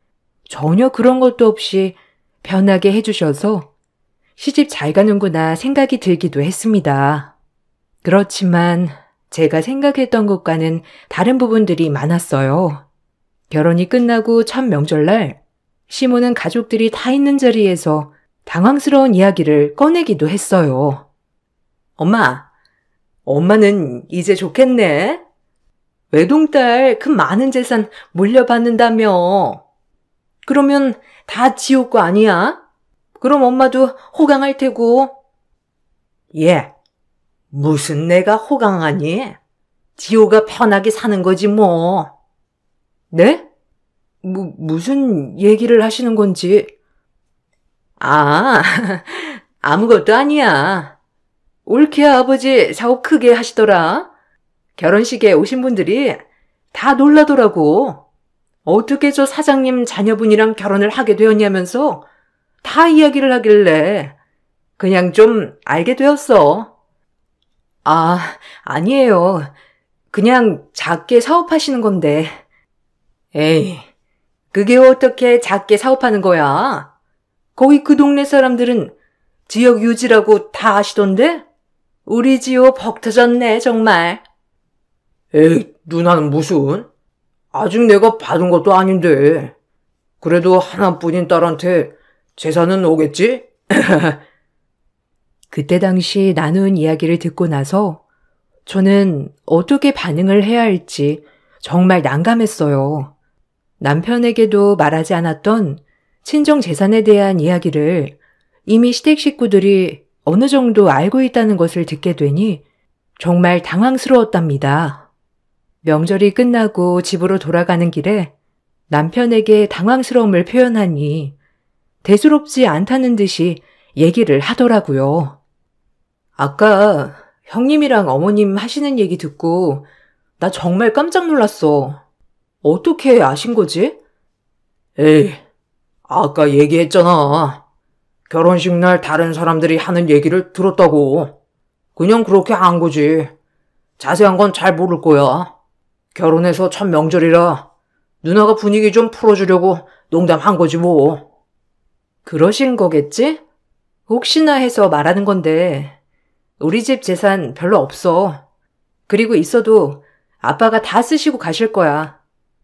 전혀 그런 것도 없이 편하게 해주셔서 시집 잘 가는구나 생각이 들기도 했습니다. 그렇지만 제가 생각했던 것과는 다른 부분들이 많았어요. 결혼이 끝나고 첫 명절날 시모는 가족들이 다 있는 자리에서 당황스러운 이야기를 꺼내기도 했어요. 엄마는 이제 좋겠네. 외동딸 그 많은 재산 물려받는다며. 그러면 다 지호 거 아니야? 그럼 엄마도 호강할 테고. 예, 무슨 내가 호강하니? 지호가 편하게 사는 거지 뭐. 네? 무슨 얘기를 하시는 건지. 아, 아무것도 아니야. 올케 아버지 사업 크게 하시더라. 결혼식에 오신 분들이 다 놀라더라고. 어떻게 저 사장님 자녀분이랑 결혼을 하게 되었냐면서 다 이야기를 하길래 그냥 좀 알게 되었어. 아, 아니에요. 그냥 작게 사업하시는 건데. 에이, 그게 어떻게 작게 사업하는 거야? 거기 그 동네 사람들은 지역 유지라고 다 아시던데? 우리 지호 벅 터졌네, 정말. 에이, 누나는 무슨? 아직 내가 받은 것도 아닌데. 그래도 하나뿐인 딸한테 재산은 오겠지? 그때 당시 나눈 이야기를 듣고 나서 저는 어떻게 반응을 해야 할지 정말 난감했어요. 남편에게도 말하지 않았던 친정 재산에 대한 이야기를 이미 시댁 식구들이 어느 정도 알고 있다는 것을 듣게 되니 정말 당황스러웠답니다. 명절이 끝나고 집으로 돌아가는 길에 남편에게 당황스러움을 표현하니 대수롭지 않다는 듯이 얘기를 하더라고요. 아까 형님이랑 어머님 하시는 얘기 듣고 나 정말 깜짝 놀랐어. 어떻게 아신 거지? 에이, 아까 얘기했잖아. 결혼식 날 다른 사람들이 하는 얘기를 들었다고. 그냥 그렇게 한 거지. 자세한 건 잘 모를 거야. 결혼해서 첫 명절이라 누나가 분위기 좀 풀어주려고 농담한 거지 뭐. 그러신 거겠지? 혹시나 해서 말하는 건데 우리 집 재산 별로 없어. 그리고 있어도 아빠가 다 쓰시고 가실 거야.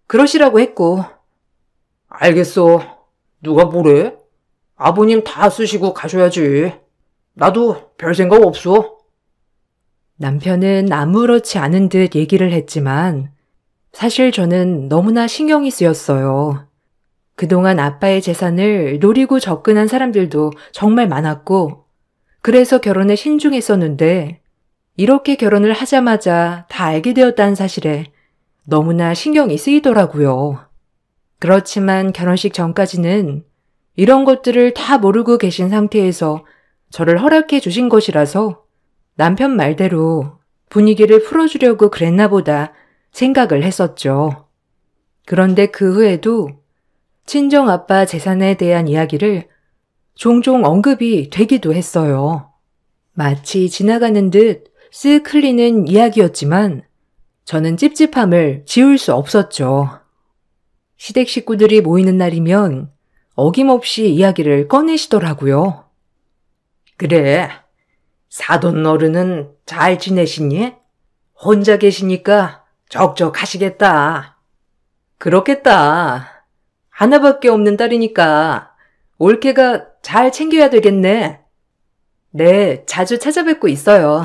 그러시라고 했고. 알겠어. 누가 뭐래? 아버님 다 쓰시고 가셔야지. 나도 별 생각 없어. 남편은 아무렇지 않은 듯 얘기를 했지만 사실 저는 너무나 신경이 쓰였어요. 그동안 아빠의 재산을 노리고 접근한 사람들도 정말 많았고 그래서 결혼에 신중했었는데 이렇게 결혼을 하자마자 다 알게 되었다는 사실에 너무나 신경이 쓰이더라고요. 그렇지만 결혼식 전까지는 이런 것들을 다 모르고 계신 상태에서 저를 허락해 주신 것이라서 남편 말대로 분위기를 풀어주려고 그랬나 보다 생각을 했었죠. 그런데 그 후에도 친정 아빠 재산에 대한 이야기를 종종 언급이 되기도 했어요. 마치 지나가는 듯 쓱 흘리는 이야기였지만 저는 찝찝함을 지울 수 없었죠. 시댁 식구들이 모이는 날이면 어김없이 이야기를 꺼내시더라고요. 그래, 사돈 어른은 잘 지내시니? 혼자 계시니까 적적하시겠다. 그렇겠다. 하나밖에 없는 딸이니까 올케가 잘 챙겨야 되겠네. 네, 자주 찾아뵙고 있어요.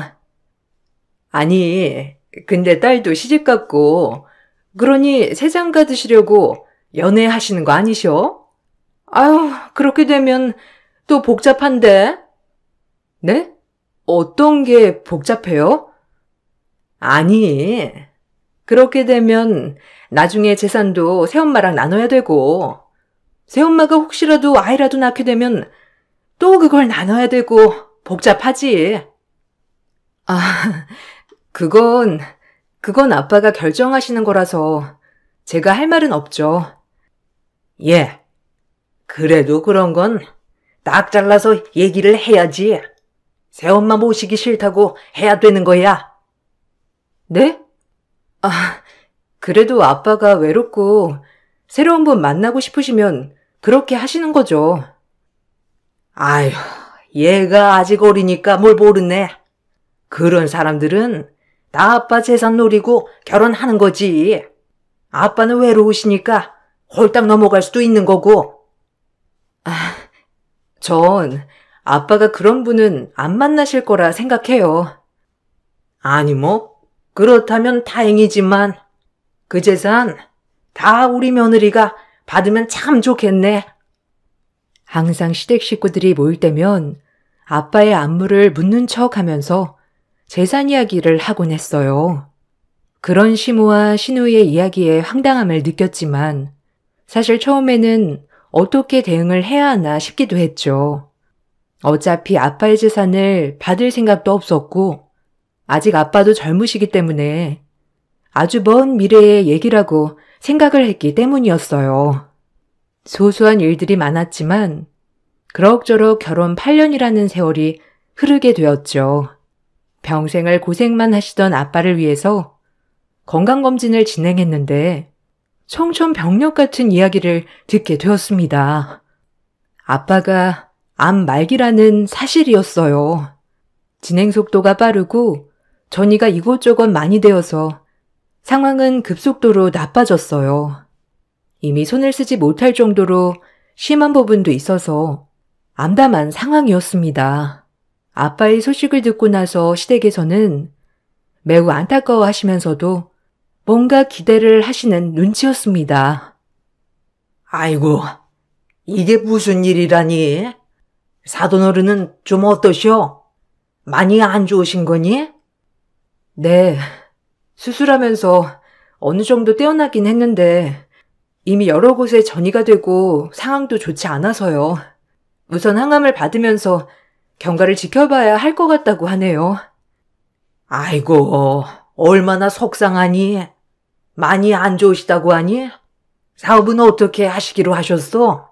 아니, 근데 딸도 시집갔고 그러니 새장가 드시려고 연애하시는 거 아니셔? 아유, 그렇게 되면 또 복잡한데? 네? 어떤 게 복잡해요? 아니, 그렇게 되면 나중에 재산도 새엄마랑 나눠야 되고 새엄마가 혹시라도 아이라도 낳게 되면 또 그걸 나눠야 되고 복잡하지. 아, 그건 아빠가 결정하시는 거라서 제가 할 말은 없죠. 예, 그래도 그런 건 딱 잘라서 얘기를 해야지. 새엄마 모시기 싫다고 해야 되는 거야. 네? 아, 그래도 아빠가 외롭고 새로운 분 만나고 싶으시면 그렇게 하시는 거죠. 아휴, 얘가 아직 어리니까 뭘 모르네. 그런 사람들은 다 아빠 재산 노리고 결혼하는 거지. 아빠는 외로우시니까 홀딱 넘어갈 수도 있는 거고. 전 아빠가 그런 분은 안 만나실 거라 생각해요. 아니 뭐 그렇다면 다행이지만 그 재산 다 우리 며느리가 받으면 참 좋겠네. 항상 시댁 식구들이 모일 때면 아빠의 안부를 묻는 척 하면서 재산 이야기를 하곤 했어요. 그런 시모와 시누이의 이야기에 황당함을 느꼈지만 사실 처음에는 어떻게 대응을 해야 하나 싶기도 했죠. 어차피 아빠의 재산을 받을 생각도 없었고 아직 아빠도 젊으시기 때문에 아주 먼 미래의 얘기라고 생각을 했기 때문이었어요. 소소한 일들이 많았지만 그럭저럭 결혼 8년이라는 세월이 흐르게 되었죠. 평생을 고생만 하시던 아빠를 위해서 건강검진을 진행했는데 청천벽력 같은 이야기를 듣게 되었습니다. 아빠가 암 말기라는 사실이었어요. 진행 속도가 빠르고 전이가 이곳저곳 많이 되어서 상황은 급속도로 나빠졌어요. 이미 손을 쓰지 못할 정도로 심한 부분도 있어서 암담한 상황이었습니다. 아빠의 소식을 듣고 나서 시댁에서는 매우 안타까워하시면서도 뭔가 기대를 하시는 눈치였습니다. 아이고, 이게 무슨 일이라니? 사돈어른은 좀 어떠셔? 많이 안 좋으신 거니? 네, 수술하면서 어느 정도 떼어나긴 했는데 이미 여러 곳에 전이가 되고 상황도 좋지 않아서요. 우선 항암을 받으면서 경과를 지켜봐야 할 것 같다고 하네요. 아이고, 얼마나 속상하니? 많이 안 좋으시다고 하니? 사업은 어떻게 하시기로 하셨어?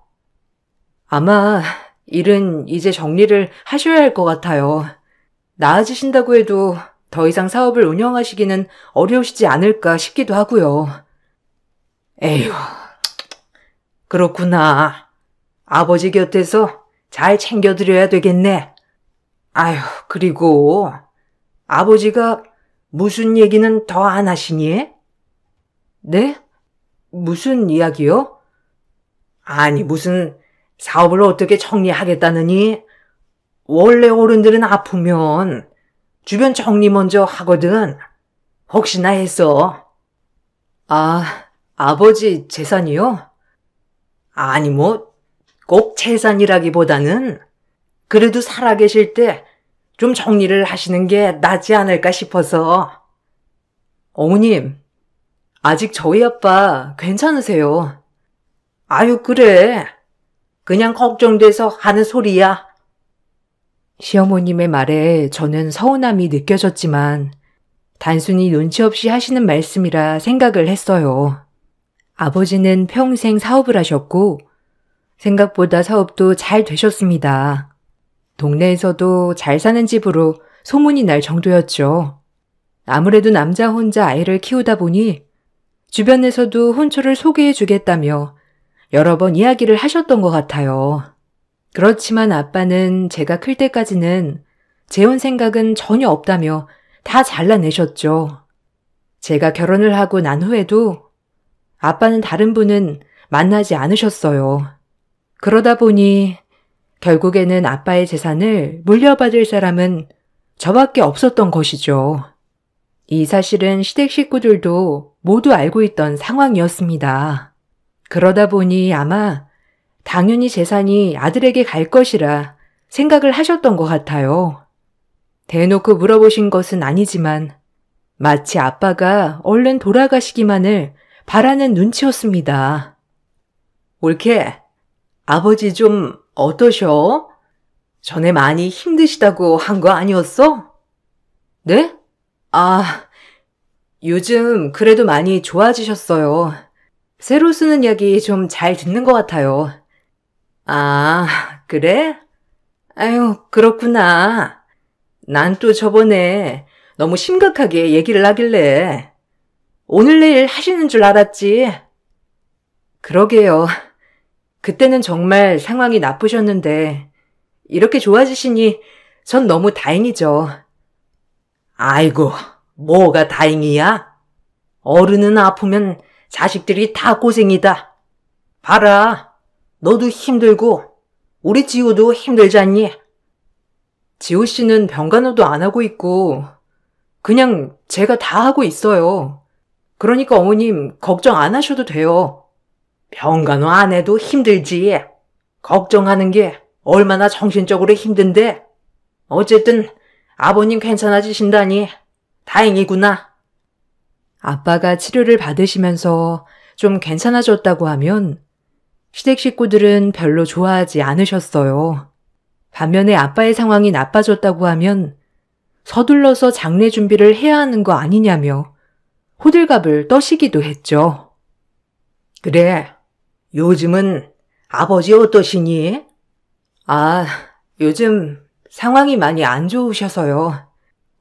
아마 일은 이제 정리를 하셔야 할 것 같아요. 나아지신다고 해도 더 이상 사업을 운영하시기는 어려우시지 않을까 싶기도 하고요. 에휴, 그렇구나. 아버지 곁에서 잘 챙겨드려야 되겠네. 아휴, 그리고 아버지가 무슨 얘기는 더 안 하시니? 네? 무슨 이야기요? 아니, 무슨 사업을 어떻게 정리하겠다느니? 원래 어른들은 아프면 주변 정리 먼저 하거든. 혹시나 해서. 아, 아버지 재산이요? 아니, 꼭 재산이라기보다는 그래도 살아계실 때 좀 정리를 하시는 게 낫지 않을까 싶어서. 어머님, 아직 저희 아빠 괜찮으세요? 아유, 그래. 그냥 걱정돼서 하는 소리야. 시어머님의 말에 저는 서운함이 느껴졌지만 단순히 눈치 없이 하시는 말씀이라 생각을 했어요. 아버지는 평생 사업을 하셨고 생각보다 사업도 잘 되셨습니다. 동네에서도 잘 사는 집으로 소문이 날 정도였죠. 아무래도 남자 혼자 아이를 키우다 보니 주변에서도 혼처를 소개해 주겠다며 여러 번 이야기를 하셨던 것 같아요. 그렇지만 아빠는 제가 클 때까지는 재혼 생각은 전혀 없다며 다 잘라내셨죠. 제가 결혼을 하고 난 후에도 아빠는 다른 분은 만나지 않으셨어요. 그러다 보니 결국에는 아빠의 재산을 물려받을 사람은 저밖에 없었던 것이죠. 이 사실은 시댁 식구들도 모두 알고 있던 상황이었습니다. 그러다 보니 아마 당연히 재산이 아들에게 갈 것이라 생각을 하셨던 것 같아요. 대놓고 물어보신 것은 아니지만 마치 아빠가 얼른 돌아가시기만을 바라는 눈치였습니다. 올케, 아버지 좀 어떠셔? 전에 많이 힘드시다고 한 거 아니었어? 네? 아, 요즘 그래도 많이 좋아지셨어요. 새로 쓰는 약이 좀 잘 듣는 것 같아요. 아, 그래? 아유, 그렇구나. 난 또 저번에 너무 심각하게 얘기를 하길래 오늘 내일 하시는 줄 알았지. 그러게요. 그때는 정말 상황이 나쁘셨는데 이렇게 좋아지시니 전 너무 다행이죠. 아이고, 뭐가 다행이야? 어른은 아프면 자식들이 다 고생이다. 봐라, 너도 힘들고 우리 지우도 힘들잖니? 지호 씨는 병간호도 안 하고 있고 그냥 제가 다 하고 있어요. 그러니까 어머님 걱정 안 하셔도 돼요. 병간호 안 해도 힘들지. 걱정하는 게 얼마나 정신적으로 힘든데. 어쨌든 아버님 괜찮아지신다니 다행이구나. 아빠가 치료를 받으시면서 좀 괜찮아졌다고 하면 시댁 식구들은 별로 좋아하지 않으셨어요. 반면에 아빠의 상황이 나빠졌다고 하면 서둘러서 장례 준비를 해야 하는 거 아니냐며 호들갑을 떠시기도 했죠. 그래, 요즘은 아버지 어떠시니? 아, 요즘 상황이 많이 안 좋으셔서요.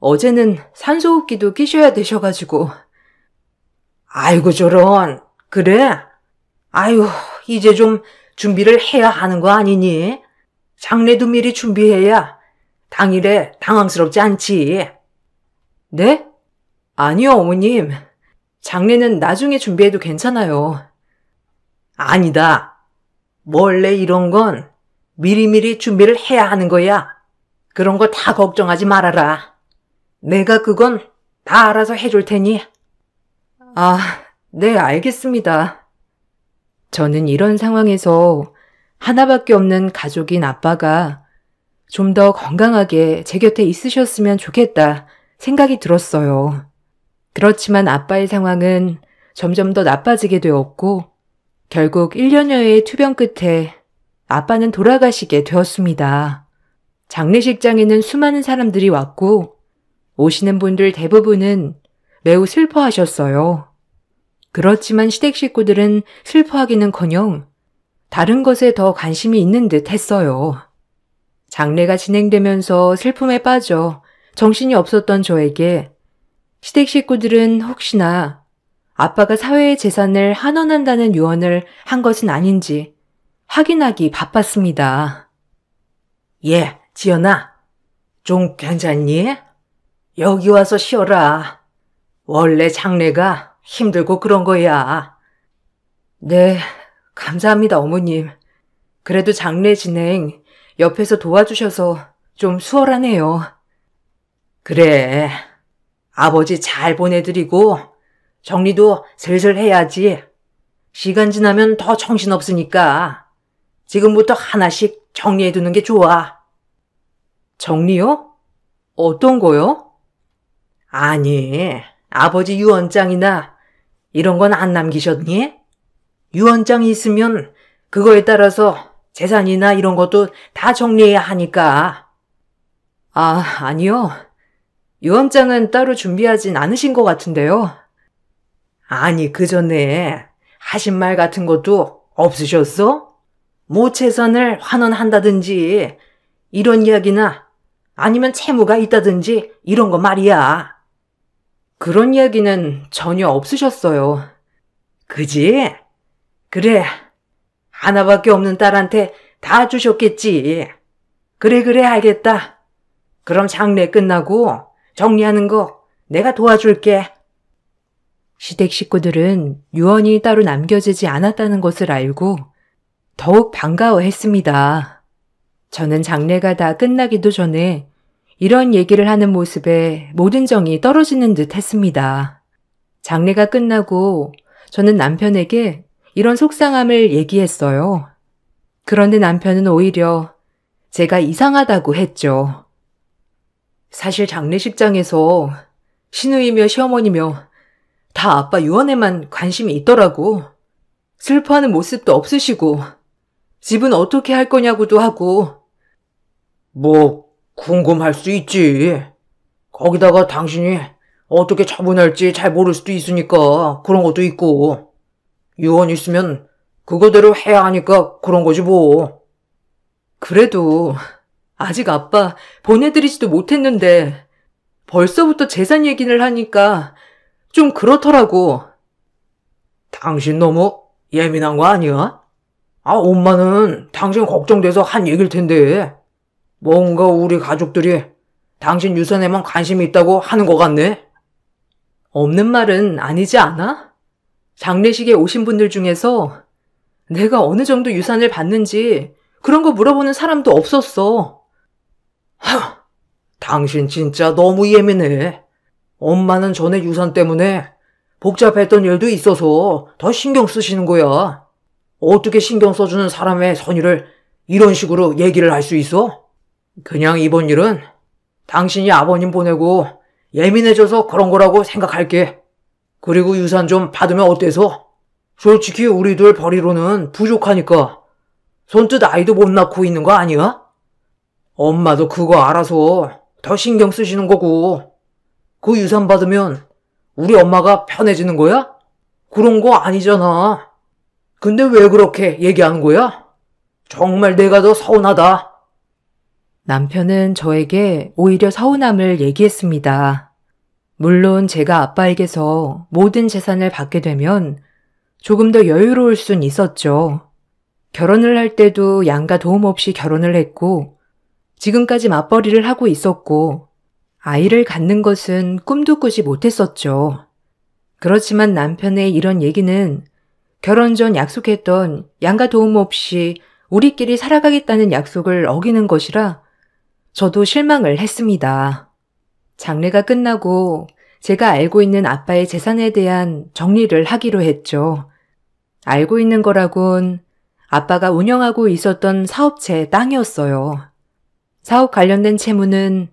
어제는 산소호흡기도 끼셔야 되셔가지고. 아이고, 저런. 그래? 아유, 이제 좀 준비를 해야 하는 거 아니니? 장례도 미리 준비해야 당일에 당황스럽지 않지. 네? 아니요, 어머님. 장례는 나중에 준비해도 괜찮아요. 아니다. 원래 이런 건 미리미리 준비를 해야 하는 거야. 그런 거 다 걱정하지 말아라. 내가 그건 다 알아서 해줄 테니. 아, 네, 알겠습니다. 저는 이런 상황에서 하나밖에 없는 가족인 아빠가 좀 더 건강하게 제 곁에 있으셨으면 좋겠다 생각이 들었어요. 그렇지만 아빠의 상황은 점점 더 나빠지게 되었고 결국 1년여의 투병 끝에 아빠는 돌아가시게 되었습니다. 장례식장에는 수많은 사람들이 왔고 오시는 분들 대부분은 매우 슬퍼하셨어요. 그렇지만 시댁 식구들은 슬퍼하기는커녕 다른 것에 더 관심이 있는 듯 했어요. 장례가 진행되면서 슬픔에 빠져 정신이 없었던 저에게 시댁 식구들은 혹시나 아빠가 사회의 재산을 환원한다는 유언을 한 것은 아닌지 확인하기 바빴습니다. 예, 지연아. 좀 괜찮니? 여기 와서 쉬어라. 원래 장례가 힘들고 그런 거야. 네, 감사합니다, 어머님. 그래도 장례 진행 옆에서 도와주셔서 좀 수월하네요. 그래. 아버지 잘 보내드리고 정리도 슬슬 해야지. 시간 지나면 더 정신없으니까 지금부터 하나씩 정리해두는 게 좋아. 정리요? 어떤 거요? 아니, 아버지 유언장이나 이런 건 안 남기셨니? 유언장이 있으면 그거에 따라서 재산이나 이런 것도 다 정리해야 하니까. 아, 아니요. 유언장은 따로 준비하진 않으신 것 같은데요. 아니, 그 전에 하신 말 같은 것도 없으셨어? 뭐 재산을 환원한다든지 이런 이야기나 아니면 채무가 있다든지 이런 거 말이야. 그런 이야기는 전혀 없으셨어요. 그지? 그래. 하나밖에 없는 딸한테 다 주셨겠지. 그래, 알겠다. 그럼 장례 끝나고 정리하는 거 내가 도와줄게. 시댁 식구들은 유언이 따로 남겨지지 않았다는 것을 알고 더욱 반가워했습니다. 저는 장례가 다 끝나기도 전에 이런 얘기를 하는 모습에 모든 정이 떨어지는 듯 했습니다. 장례가 끝나고 저는 남편에게 이런 속상함을 얘기했어요. 그런데 남편은 오히려 제가 이상하다고 했죠. 사실 장례식장에서 시누이며 시어머니며 다 아빠 유언에만 관심이 있더라고. 슬퍼하는 모습도 없으시고 집은 어떻게 할 거냐고도 하고. 뭐 궁금할 수 있지. 거기다가 당신이 어떻게 처분할지 잘 모를 수도 있으니까 그런 것도 있고. 유언 있으면 그거대로 해야 하니까 그런 거지 뭐. 그래도 아직 아빠 보내드리지도 못했는데 벌써부터 재산 얘기를 하니까 좀 그렇더라고. 당신 너무 예민한 거 아니야? 엄마는 당신 걱정돼서 한 얘기일 텐데 뭔가 우리 가족들이 당신 유산에만 관심이 있다고 하는 것 같네? 없는 말은 아니지 않아? 장례식에 오신 분들 중에서 내가 어느 정도 유산을 받는지 그런 거 물어보는 사람도 없었어. 당신 진짜 너무 예민해. 엄마는 전에 유산 때문에 복잡했던 일도 있어서 더 신경 쓰시는 거야. 어떻게 신경 써주는 사람의 선의를 이런 식으로 얘기를 할 수 있어? 그냥 이번 일은 당신이 아버님 보내고 예민해져서 그런 거라고 생각할게. 그리고 유산 좀 받으면 어때서? 솔직히 우리들 벌이로는 부족하니까. 손뜻 아이도 못 낳고 있는 거 아니야? 엄마도 그거 알아서 더 신경 쓰시는 거고. 그 유산 받으면 우리 엄마가 편해지는 거야? 그런 거 아니잖아. 근데 왜 그렇게 얘기하는 거야? 정말 내가 더 서운하다. 남편은 저에게 오히려 서운함을 얘기했습니다. 물론 제가 아빠에게서 모든 재산을 받게 되면 조금 더 여유로울 순 있었죠. 결혼을 할 때도 양가 도움 없이 결혼을 했고, 지금까지 맞벌이를 하고 있었고, 아이를 갖는 것은 꿈도 꾸지 못했었죠. 그렇지만 남편의 이런 얘기는 결혼 전 약속했던 양가 도움 없이 우리끼리 살아가겠다는 약속을 어기는 것이라 저도 실망을 했습니다. 장례가 끝나고 제가 알고 있는 아빠의 재산에 대한 정리를 하기로 했죠. 알고 있는 거라곤 아빠가 운영하고 있었던 사업체 땅이었어요. 사업 관련된 채무는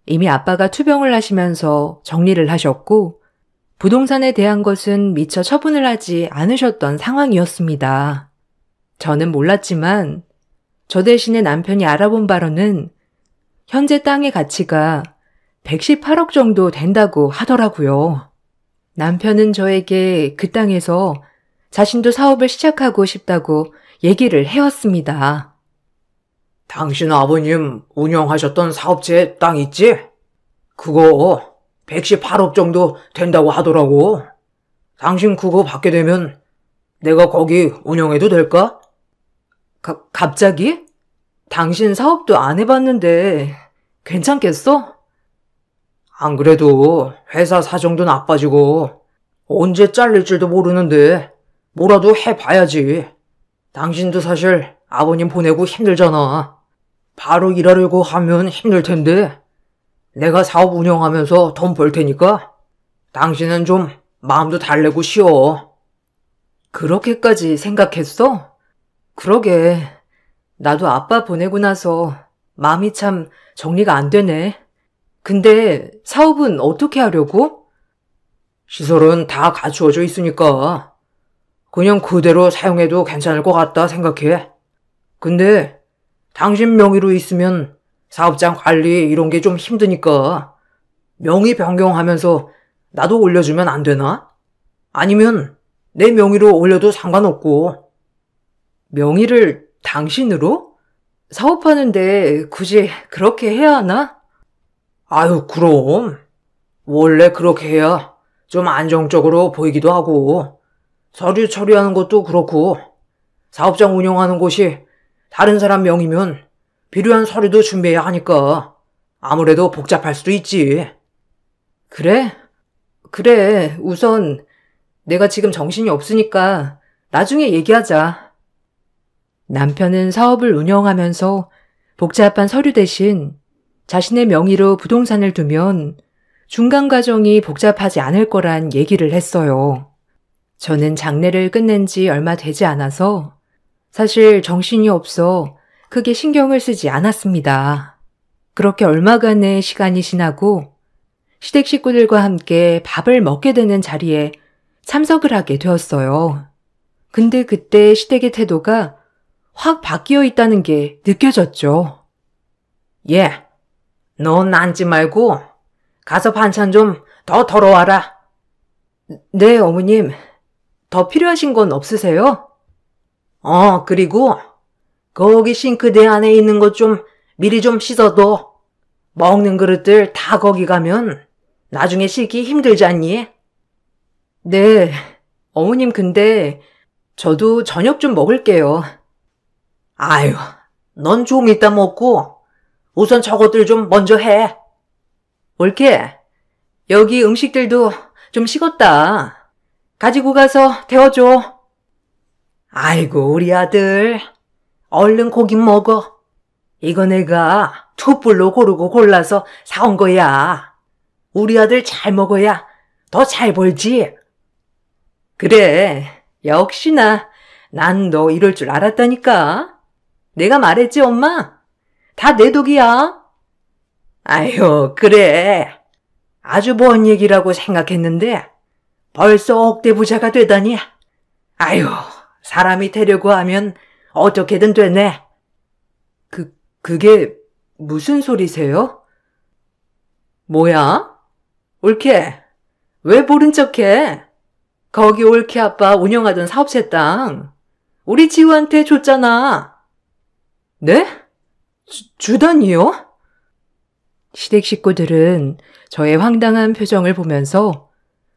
이미 아빠가 투병을 하시면서 정리를 하셨고, 부동산에 대한 것은 미처 처분을 하지 않으셨던 상황이었습니다. 저는 몰랐지만 저 대신에 남편이 알아본 바로는 현재 땅의 가치가 118억 정도 된다고 하더라고요. 남편은 저에게 그 땅에서 자신도 사업을 시작하고 싶다고 얘기를 해왔습니다. 당신 아버님 운영하셨던 사업체 땅 있지? 그거 118억 정도 된다고 하더라고. 당신 그거 받게 되면 내가 거기 운영해도 될까? 갑자기? 당신 사업도 안 해봤는데 괜찮겠어? 안 그래도 회사 사정도 나빠지고 언제 잘릴지도 모르는데 뭐라도 해봐야지. 당신도 사실 아버님 보내고 힘들잖아. 바로 일하려고 하면 힘들 텐데 내가 사업 운영하면서 돈 벌 테니까 당신은 좀 마음도 달래고 쉬어. 그렇게까지 생각했어? 그러게. 나도 아빠 보내고 나서 마음이 참 정리가 안 되네. 근데 사업은 어떻게 하려고? 시설은 다 갖추어져 있으니까 그냥 그대로 사용해도 괜찮을 것 같다 생각해. 근데 당신 명의로 있으면 사업장 관리 이런 게 좀 힘드니까 명의 변경하면서 나도 올려주면 안 되나? 아니면 내 명의로 올려도 상관없고. 명의를 당신으로? 사업하는데 굳이 그렇게 해야 하나? 아유, 그럼. 원래 그렇게 해야 좀 안정적으로 보이기도 하고 서류 처리하는 것도 그렇고 사업장 운영하는 곳이 다른 사람 명의면 필요한 서류도 준비해야 하니까 아무래도 복잡할 수도 있지. 그래? 그래, 우선 내가 지금 정신이 없으니까 나중에 얘기하자. 남편은 사업을 운영하면서 복잡한 서류 대신 자신의 명의로 부동산을 두면 중간 과정이 복잡하지 않을 거란 얘기를 했어요. 저는 장례를 끝낸 지 얼마 되지 않아서 사실 정신이 없어 크게 신경을 쓰지 않았습니다. 그렇게 얼마간의 시간이 지나고 시댁 식구들과 함께 밥을 먹게 되는 자리에 참석을 하게 되었어요. 근데 그때 시댁의 태도가 확 바뀌어 있다는 게 느껴졌죠. 예, 넌 앉지 말고 가서 반찬 좀 더 덜어와라. 네, 어머님. 더 필요하신 건 없으세요? 그리고 거기 싱크대 안에 있는 것 좀 미리 좀 씻어둬. 먹는 그릇들 다 거기 가면 나중에 씻기 힘들지 않니? 네, 어머님 근데 저도 저녁 좀 먹을게요. 아유, 넌 좀 이따 먹고 우선 저것들 좀 먼저 해. 올케, 여기 음식들도 좀 식었다. 가지고 가서 데워줘. 아이고, 우리 아들. 얼른 고기 먹어. 이거 내가 툭불로 고르고 골라서 사온 거야. 우리 아들 잘 먹어야 더 잘 벌지. 그래, 역시나 난 너 이럴 줄 알았다니까. 내가 말했지, 엄마? 다 내 덕이야. 아유, 그래. 아주 먼 얘기라고 생각했는데 벌써 억대 부자가 되다니. 아유, 사람이 되려고 하면 어떻게든 되네. 그게 무슨 소리세요? 뭐야? 올케, 왜 모른 척해? 거기 올케 아빠 운영하던 사업체 땅 우리 지우한테 줬잖아. 네? 주다니요? 시댁 식구들은 저의 황당한 표정을 보면서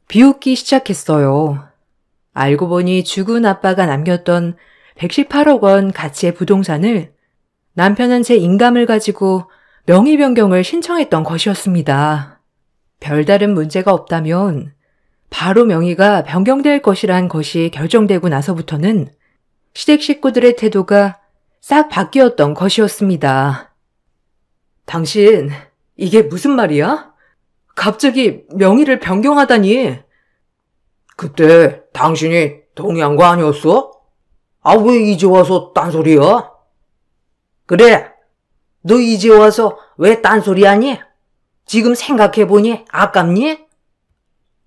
비웃기 시작했어요. 알고 보니 죽은 아빠가 남겼던 118억 원 가치의 부동산을 남편은 제 인감을 가지고 명의 변경을 신청했던 것이었습니다. 별다른 문제가 없다면 바로 명의가 변경될 것이란 것이 결정되고 나서부터는 시댁 식구들의 태도가 싹 바뀌었던 것이었습니다. 당신, 이게 무슨 말이야? 갑자기 명의를 변경하다니. 그때 당신이 동의한 거 아니었어? 아, 왜 이제 와서 딴소리야? 그래, 너 이제 와서 왜 딴소리 하니? 지금 생각해보니 아깝니?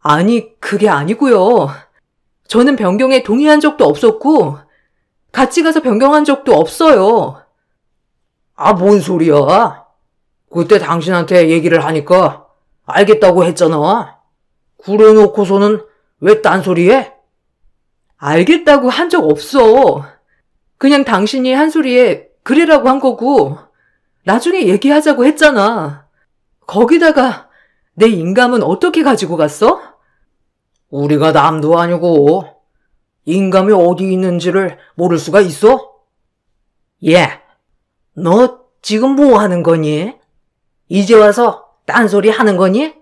아니, 그게 아니고요. 저는 변경에 동의한 적도 없었고 같이 가서 변경한 적도 없어요. 아, 뭔 소리야? 그때 당신한테 얘기를 하니까 알겠다고 했잖아. 그래 놓고서는 왜 딴소리해? 알겠다고 한 적 없어. 그냥 당신이 한 소리에 그래라고 한 거고 나중에 얘기하자고 했잖아. 거기다가 내 인감은 어떻게 가지고 갔어? 우리가 남도 아니고 인감이 어디 있는지를 모를 수가 있어? 예, 너 지금 뭐 하는 거니? 이제 와서 딴소리 하는 거니?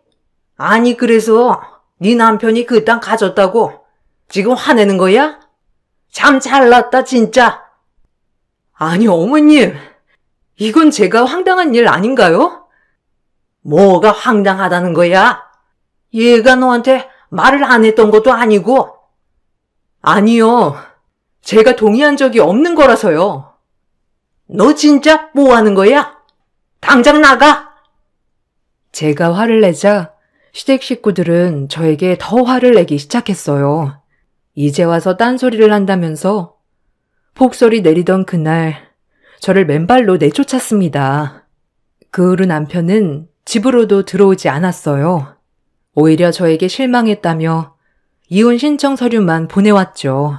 아니, 그래서 네 남편이 그 땅 가졌다고 지금 화내는 거야? 참 잘났다, 진짜. 아니, 어머님. 이건 제가 황당한 일 아닌가요? 뭐가 황당하다는 거야? 얘가 너한테 말을 안 했던 것도 아니고. 아니요. 제가 동의한 적이 없는 거라서요. 너 진짜 뭐 하는 거야? 당장 나가! 제가 화를 내자 시댁 식구들은 저에게 더 화를 내기 시작했어요. 이제 와서 딴소리를 한다면서 폭설이 내리던 그날 저를 맨발로 내쫓았습니다. 그 후로 남편은 집으로도 들어오지 않았어요. 오히려 저에게 실망했다며 이혼 신청 서류만 보내왔죠.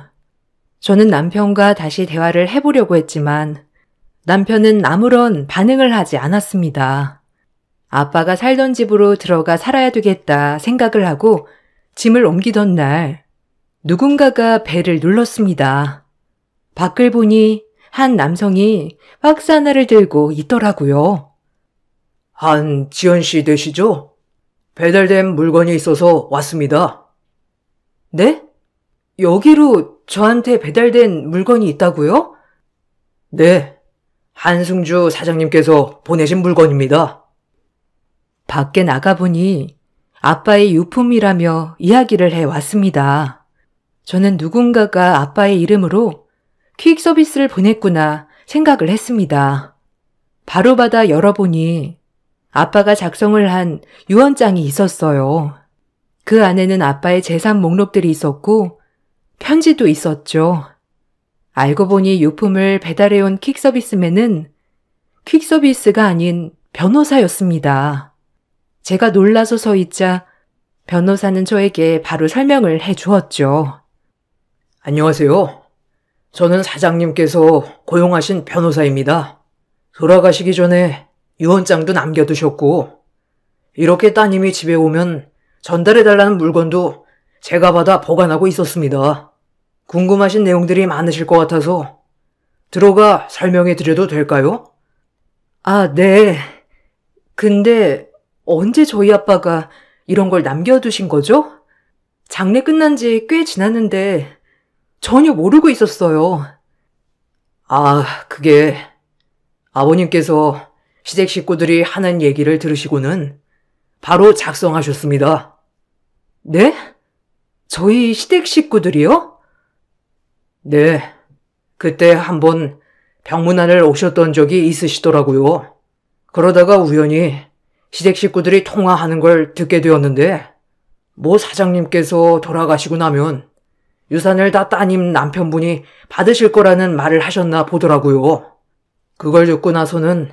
저는 남편과 다시 대화를 해보려고 했지만 남편은 아무런 반응을 하지 않았습니다. 아빠가 살던 집으로 들어가 살아야 되겠다 생각을 하고 짐을 옮기던 날 누군가가 벨을 눌렀습니다. 밖을 보니 한 남성이 박스 하나를 들고 있더라고요. 한지연 씨 되시죠? 배달된 물건이 있어서 왔습니다. 네? 여기로 저한테 배달된 물건이 있다고요? 네, 한승주 사장님께서 보내신 물건입니다. 밖에 나가보니 아빠의 유품이라며 이야기를 해왔습니다. 저는 누군가가 아빠의 이름으로 퀵 서비스를 보냈구나 생각을 했습니다. 바로 받아 열어보니 아빠가 작성을 한 유언장이 있었어요. 그 안에는 아빠의 재산 목록들이 있었고 편지도 있었죠. 알고 보니 유품을 배달해온 퀵서비스맨은 퀵서비스가 아닌 변호사였습니다. 제가 놀라서 서 있자 변호사는 저에게 바로 설명을 해 주었죠. 안녕하세요. 저는 사장님께서 고용하신 변호사입니다. 돌아가시기 전에 유언장도 남겨두셨고 이렇게 따님이 집에 오면 전달해달라는 물건도 제가 받아 보관하고 있었습니다. 궁금하신 내용들이 많으실 것 같아서 들어가 설명해 드려도 될까요? 아, 네. 근데 언제 저희 아빠가 이런 걸 남겨두신 거죠? 장례 끝난 지 꽤 지났는데 전혀 모르고 있었어요. 아, 그게 아버님께서 시댁 식구들이 하는 얘기를 들으시고는 바로 작성하셨습니다. 네? 저희 시댁 식구들이요? 네. 그때 한번 병문안을 오셨던 적이 있으시더라고요. 그러다가 우연히 시댁 식구들이 통화하는 걸 듣게 되었는데 뭐 사장님께서 돌아가시고 나면 유산을 다 따님 남편분이 받으실 거라는 말을 하셨나 보더라고요. 그걸 듣고 나서는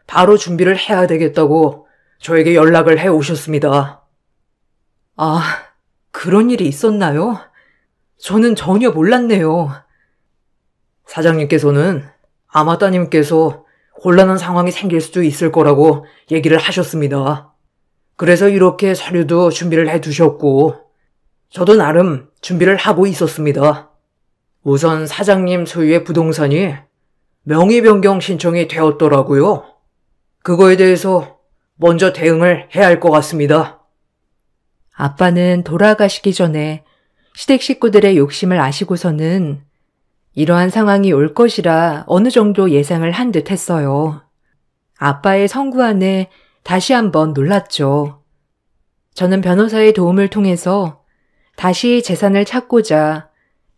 바로 준비를 해야 되겠다고 저에게 연락을 해 오셨습니다. 아, 그런 일이 있었나요? 저는 전혀 몰랐네요. 사장님께서는 아마 따님께서 곤란한 상황이 생길 수도 있을 거라고 얘기를 하셨습니다. 그래서 이렇게 서류도 준비를 해두셨고, 저도 나름 준비를 하고 있었습니다. 우선 사장님 소유의 부동산이 명의 변경 신청이 되었더라고요. 그거에 대해서 먼저 대응을 해야 할 것 같습니다. 아빠는 돌아가시기 전에 시댁 식구들의 욕심을 아시고서는 이러한 상황이 올 것이라 어느 정도 예상을 한 듯 했어요. 아빠의 성구안에 다시 한번 놀랐죠. 저는 변호사의 도움을 통해서 다시 재산을 찾고자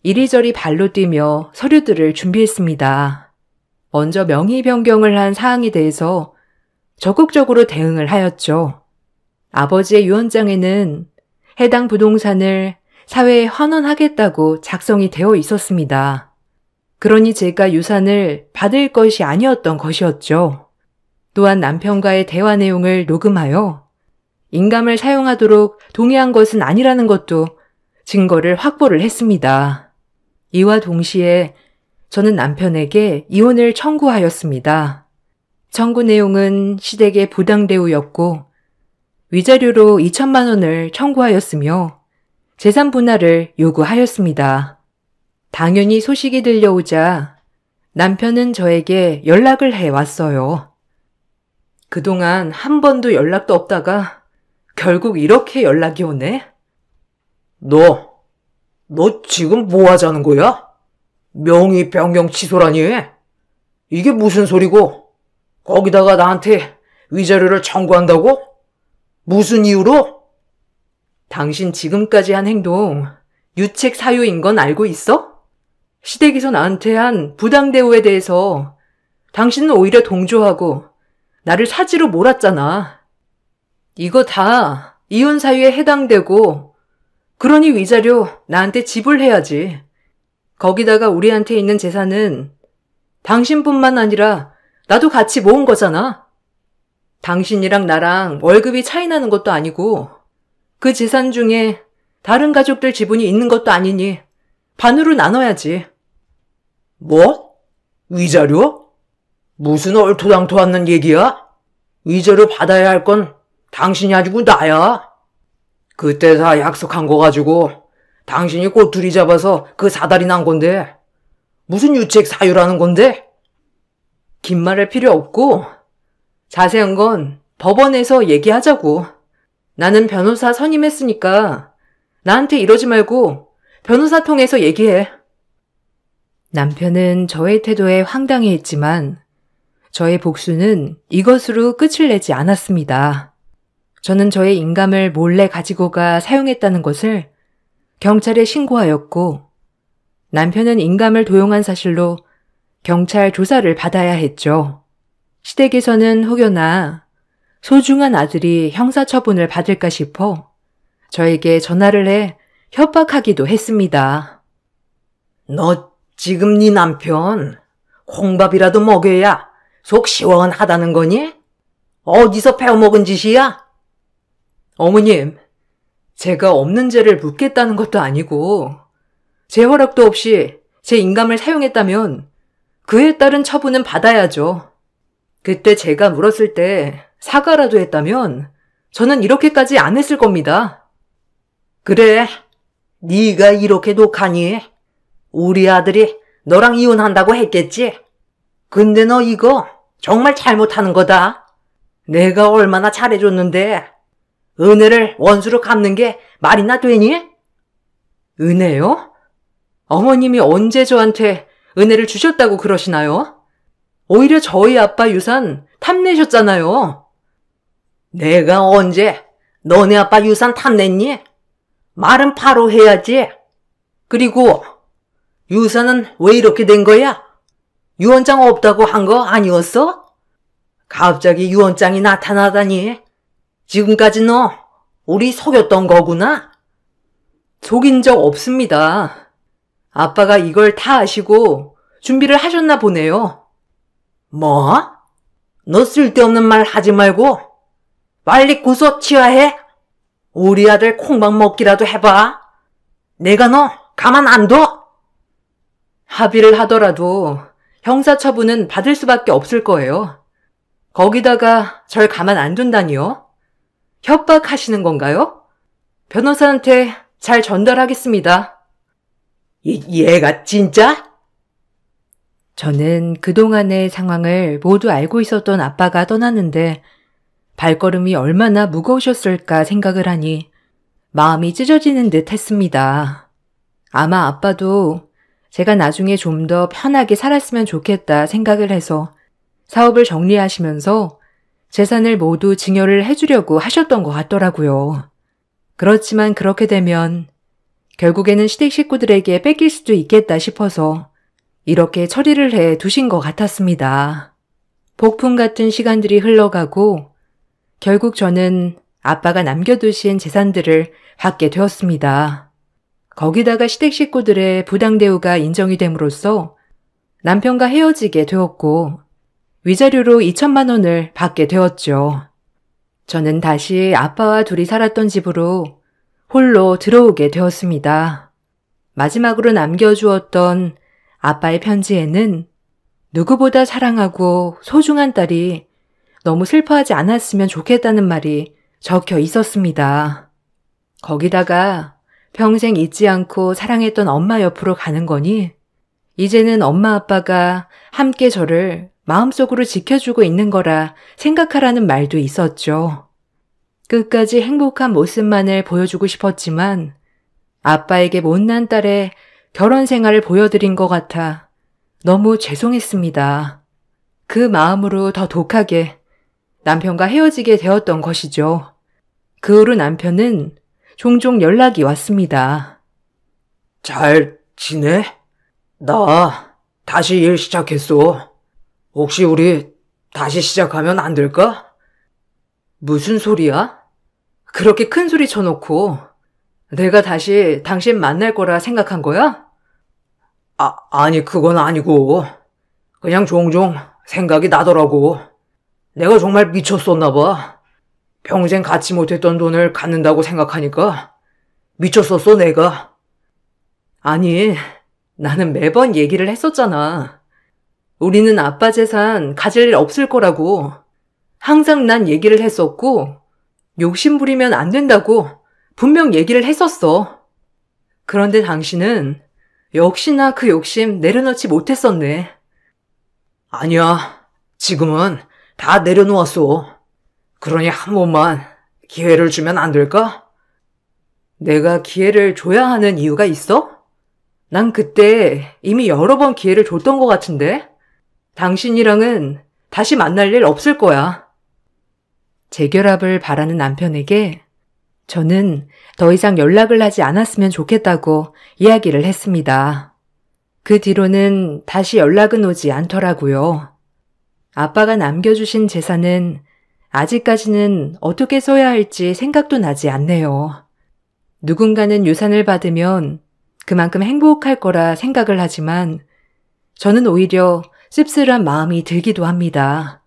이리저리 발로 뛰며 서류들을 준비했습니다. 먼저 명의 변경을 한 사항에 대해서 적극적으로 대응을 하였죠. 아버지의 유언장에는 해당 부동산을 사회에 환원하겠다고 작성이 되어 있었습니다. 그러니 제가 유산을 받을 것이 아니었던 것이었죠. 또한 남편과의 대화 내용을 녹음하여 인감을 사용하도록 동의한 것은 아니라는 것도 증거를 확보를 했습니다. 이와 동시에 저는 남편에게 이혼을 청구하였습니다. 청구 내용은 시댁의 부당대우였고 위자료로 2천만 원을 청구하였으며 재산 분할을 요구하였습니다. 당연히 소식이 들려오자 남편은 저에게 연락을 해왔어요. 그동안 한 번도 연락도 없다가 결국 이렇게 연락이 오네? 너 지금 뭐 하자는 거야? 명의 변경 취소라니? 이게 무슨 소리고? 거기다가 나한테 위자료를 청구한다고? 무슨 이유로? 당신 지금까지 한 행동 유책 사유인 건 알고 있어? 시댁에서 나한테 한 부당대우에 대해서 당신은 오히려 동조하고 나를 사지로 몰았잖아. 이거 다 이혼 사유에 해당되고 그러니 위자료 나한테 지불해야지. 거기다가 우리한테 있는 재산은 당신뿐만 아니라 나도 같이 모은 거잖아. 당신이랑 나랑 월급이 차이 나는 것도 아니고 그 재산 중에 다른 가족들 지분이 있는 것도 아니니 반으로 나눠야지. 뭐? 위자료? 무슨 얼토당토 않는 얘기야? 위자료 받아야 할 건 당신이 아니고 나야. 그때 다 약속한 거 가지고 당신이 꼬투리 잡아서 그 사달이 난 건데 무슨 유책 사유라는 건데? 긴 말할 필요 없고 자세한 건 법원에서 얘기하자고. 나는 변호사 선임했으니까 나한테 이러지 말고 변호사 통해서 얘기해. 남편은 저의 태도에 황당해했지만 저의 복수는 이것으로 끝을 내지 않았습니다. 저는 저의 인감을 몰래 가지고 가 사용했다는 것을 경찰에 신고하였고 남편은 인감을 도용한 사실로 경찰 조사를 받아야 했죠. 시댁에서는 혹여나 소중한 아들이 형사처분을 받을까 싶어 저에게 전화를 해 협박하기도 했습니다. 너 지금 네 남편 콩밥이라도 먹여야 속 시원하다는 거니? 어디서 배워먹은 짓이야? 어머님, 제가 없는 죄를 묻겠다는 것도 아니고 제 허락도 없이 제 인감을 사용했다면 그에 따른 처분은 받아야죠. 그때 제가 물었을 때 사과라도 했다면 저는 이렇게까지 안 했을 겁니다. 그래, 네가 이렇게 독하니 우리 아들이 너랑 이혼한다고 했겠지? 근데 너 이거 정말 잘못하는 거다. 내가 얼마나 잘해줬는데 은혜를 원수로 갚는 게 말이나 되니? 은혜요? 어머님이 언제 저한테 은혜를 주셨다고 그러시나요? 오히려 저희 아빠 유산 탐내셨잖아요. 내가 언제 너네 아빠 유산 탐냈니? 말은 바로 해야지. 그리고 유산은 왜 이렇게 된 거야? 유언장 없다고 한 거 아니었어? 갑자기 유언장이 나타나다니. 지금까지 너 우리 속였던 거구나? 속인 적 없습니다. 아빠가 이걸 다 아시고 준비를 하셨나 보네요. 뭐? 너 쓸데없는 말 하지 말고 빨리 고소 취하해. 우리 아들 콩밥 먹기라도 해봐. 내가 너 가만 안 둬. 합의를 하더라도 형사처분은 받을 수밖에 없을 거예요. 거기다가 절 가만 안 둔다니요? 협박하시는 건가요? 변호사한테 잘 전달하겠습니다. 얘가 진짜? 저는 그동안의 상황을 모두 알고 있었던 아빠가 떠났는데 발걸음이 얼마나 무거우셨을까 생각을 하니 마음이 찢어지는 듯 했습니다. 아마 아빠도 제가 나중에 좀 더 편하게 살았으면 좋겠다 생각을 해서 사업을 정리하시면서 재산을 모두 증여를 해주려고 하셨던 것 같더라고요. 그렇지만 그렇게 되면 결국에는 시댁 식구들에게 뺏길 수도 있겠다 싶어서 이렇게 처리를 해 두신 것 같았습니다. 폭풍 같은 시간들이 흘러가고 결국 저는 아빠가 남겨두신 재산들을 받게 되었습니다. 거기다가 시댁 식구들의 부당 대우가 인정이 됨으로써 남편과 헤어지게 되었고 위자료로 2천만 원을 받게 되었죠. 저는 다시 아빠와 둘이 살았던 집으로 홀로 들어오게 되었습니다. 마지막으로 남겨주었던 아빠의 편지에는 누구보다 사랑하고 소중한 딸이 너무 슬퍼하지 않았으면 좋겠다는 말이 적혀 있었습니다. 거기다가 평생 잊지 않고 사랑했던 엄마 옆으로 가는 거니 이제는 엄마 아빠가 함께 저를 마음속으로 지켜주고 있는 거라 생각하라는 말도 있었죠. 끝까지 행복한 모습만을 보여주고 싶었지만 아빠에게 못난 딸의 결혼 생활을 보여드린 것 같아 너무 죄송했습니다. 그 마음으로 더 독하게 남편과 헤어지게 되었던 것이죠. 그 후로 남편은 종종 연락이 왔습니다. 잘 지내? 나 다시 일 시작했어. 혹시 우리 다시 시작하면 안 될까? 무슨 소리야? 그렇게 큰 소리 쳐놓고 내가 다시 당신 만날 거라 생각한 거야? 아니 그건 아니고 그냥 종종 생각이 나더라고. 내가 정말 미쳤었나 봐. 평생 갖지 못했던 돈을 갖는다고 생각하니까 미쳤었어 내가. 아니, 나는 매번 얘기를 했었잖아. 우리는 아빠 재산 가질 일 없을 거라고. 항상 난 얘기를 했었고 욕심 부리면 안 된다고 분명 얘기를 했었어. 그런데 당신은 역시나 그 욕심 내려놓지 못했었네. 아니야. 지금은 다 내려놓았어. 그러니 한 번만 기회를 주면 안 될까? 내가 기회를 줘야 하는 이유가 있어? 난 그때 이미 여러 번 기회를 줬던 것 같은데? 당신이랑은 다시 만날 일 없을 거야. 재결합을 바라는 남편에게 저는 더 이상 연락을 하지 않았으면 좋겠다고 이야기를 했습니다. 그 뒤로는 다시 연락은 오지 않더라고요. 아빠가 남겨주신 재산은 아직까지는 어떻게 써야 할지 생각도 나지 않네요. 누군가는 유산을 받으면 그만큼 행복할 거라 생각을 하지만 저는 오히려 씁쓸한 마음이 들기도 합니다.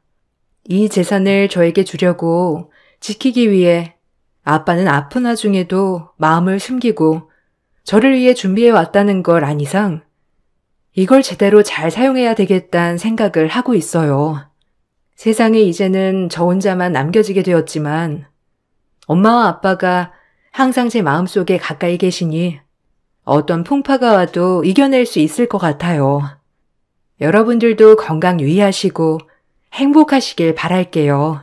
이 재산을 저에게 주려고 지키기 위해 아빠는 아픈 와중에도 마음을 숨기고 저를 위해 준비해 왔다는 걸 안 이상 이걸 제대로 잘 사용해야 되겠다는 생각을 하고 있어요. 세상에 이제는 저 혼자만 남겨지게 되었지만 엄마와 아빠가 항상 제 마음속에 가까이 계시니 어떤 풍파가 와도 이겨낼 수 있을 것 같아요. 여러분들도 건강 유의하시고 행복하시길 바랄게요.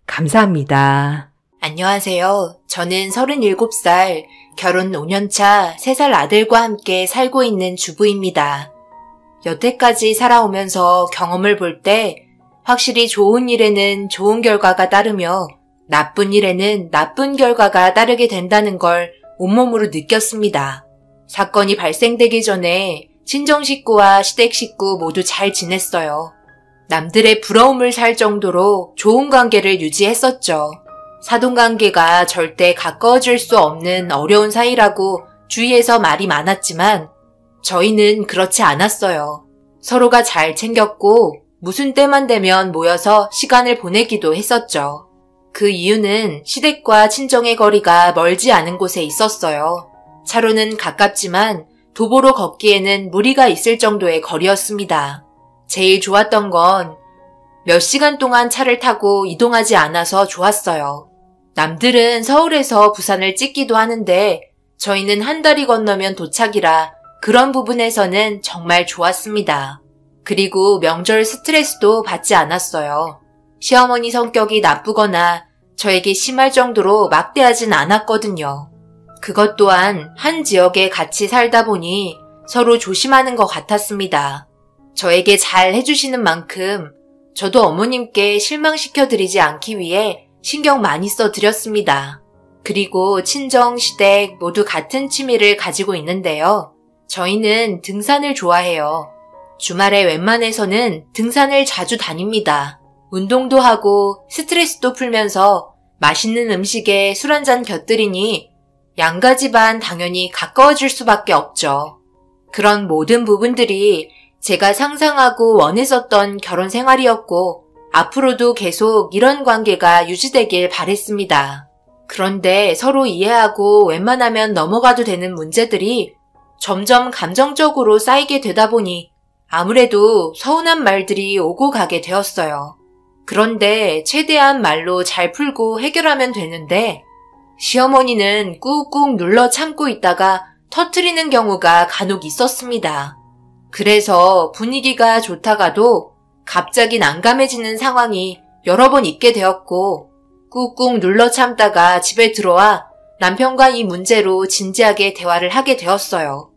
감사합니다. 안녕하세요. 저는 37살, 결혼 5년차 3살 아들과 함께 살고 있는 주부입니다. 여태까지 살아오면서 경험을 볼 때 확실히 좋은 일에는 좋은 결과가 따르며 나쁜 일에는 나쁜 결과가 따르게 된다는 걸 온몸으로 느꼈습니다. 사건이 발생되기 전에 친정 식구와 시댁 식구 모두 잘 지냈어요. 남들의 부러움을 살 정도로 좋은 관계를 유지했었죠. 사돈관계가 절대 가까워질 수 없는 어려운 사이라고 주위에서 말이 많았지만 저희는 그렇지 않았어요. 서로가 잘 챙겼고 무슨 때만 되면 모여서 시간을 보내기도 했었죠. 그 이유는 시댁과 친정의 거리가 멀지 않은 곳에 있었어요. 차로는 가깝지만 도보로 걷기에는 무리가 있을 정도의 거리였습니다. 제일 좋았던 건 몇 시간 동안 차를 타고 이동하지 않아서 좋았어요. 남들은 서울에서 부산을 찍기도 하는데 저희는 한 달이 건너면 도착이라 그런 부분에서는 정말 좋았습니다. 그리고 명절 스트레스도 받지 않았어요. 시어머니 성격이 나쁘거나 저에게 심할 정도로 막대하진 않았거든요. 그것 또한 한 지역에 같이 살다 보니 서로 조심하는 것 같았습니다. 저에게 잘 해주시는 만큼 저도 어머님께 실망시켜드리지 않기 위해 신경 많이 써드렸습니다. 그리고 친정, 시댁 모두 같은 취미를 가지고 있는데요. 저희는 등산을 좋아해요. 주말에 웬만해서는 등산을 자주 다닙니다. 운동도 하고 스트레스도 풀면서 맛있는 음식에 술 한잔 곁들이니 양가 집안 당연히 가까워질 수밖에 없죠. 그런 모든 부분들이 제가 상상하고 원했었던 결혼 생활이었고 앞으로도 계속 이런 관계가 유지되길 바랬습니다. 그런데 서로 이해하고 웬만하면 넘어가도 되는 문제들이 점점 감정적으로 쌓이게 되다 보니 아무래도 서운한 말들이 오고 가게 되었어요. 그런데 최대한 말로 잘 풀고 해결하면 되는데 시어머니는 꾹꾹 눌러 참고 있다가 터뜨리는 경우가 간혹 있었습니다. 그래서 분위기가 좋다가도 갑자기 난감해지는 상황이 여러 번 있게 되었고 꾹꾹 눌러 참다가 집에 들어와 남편과 이 문제로 진지하게 대화를 하게 되었어요.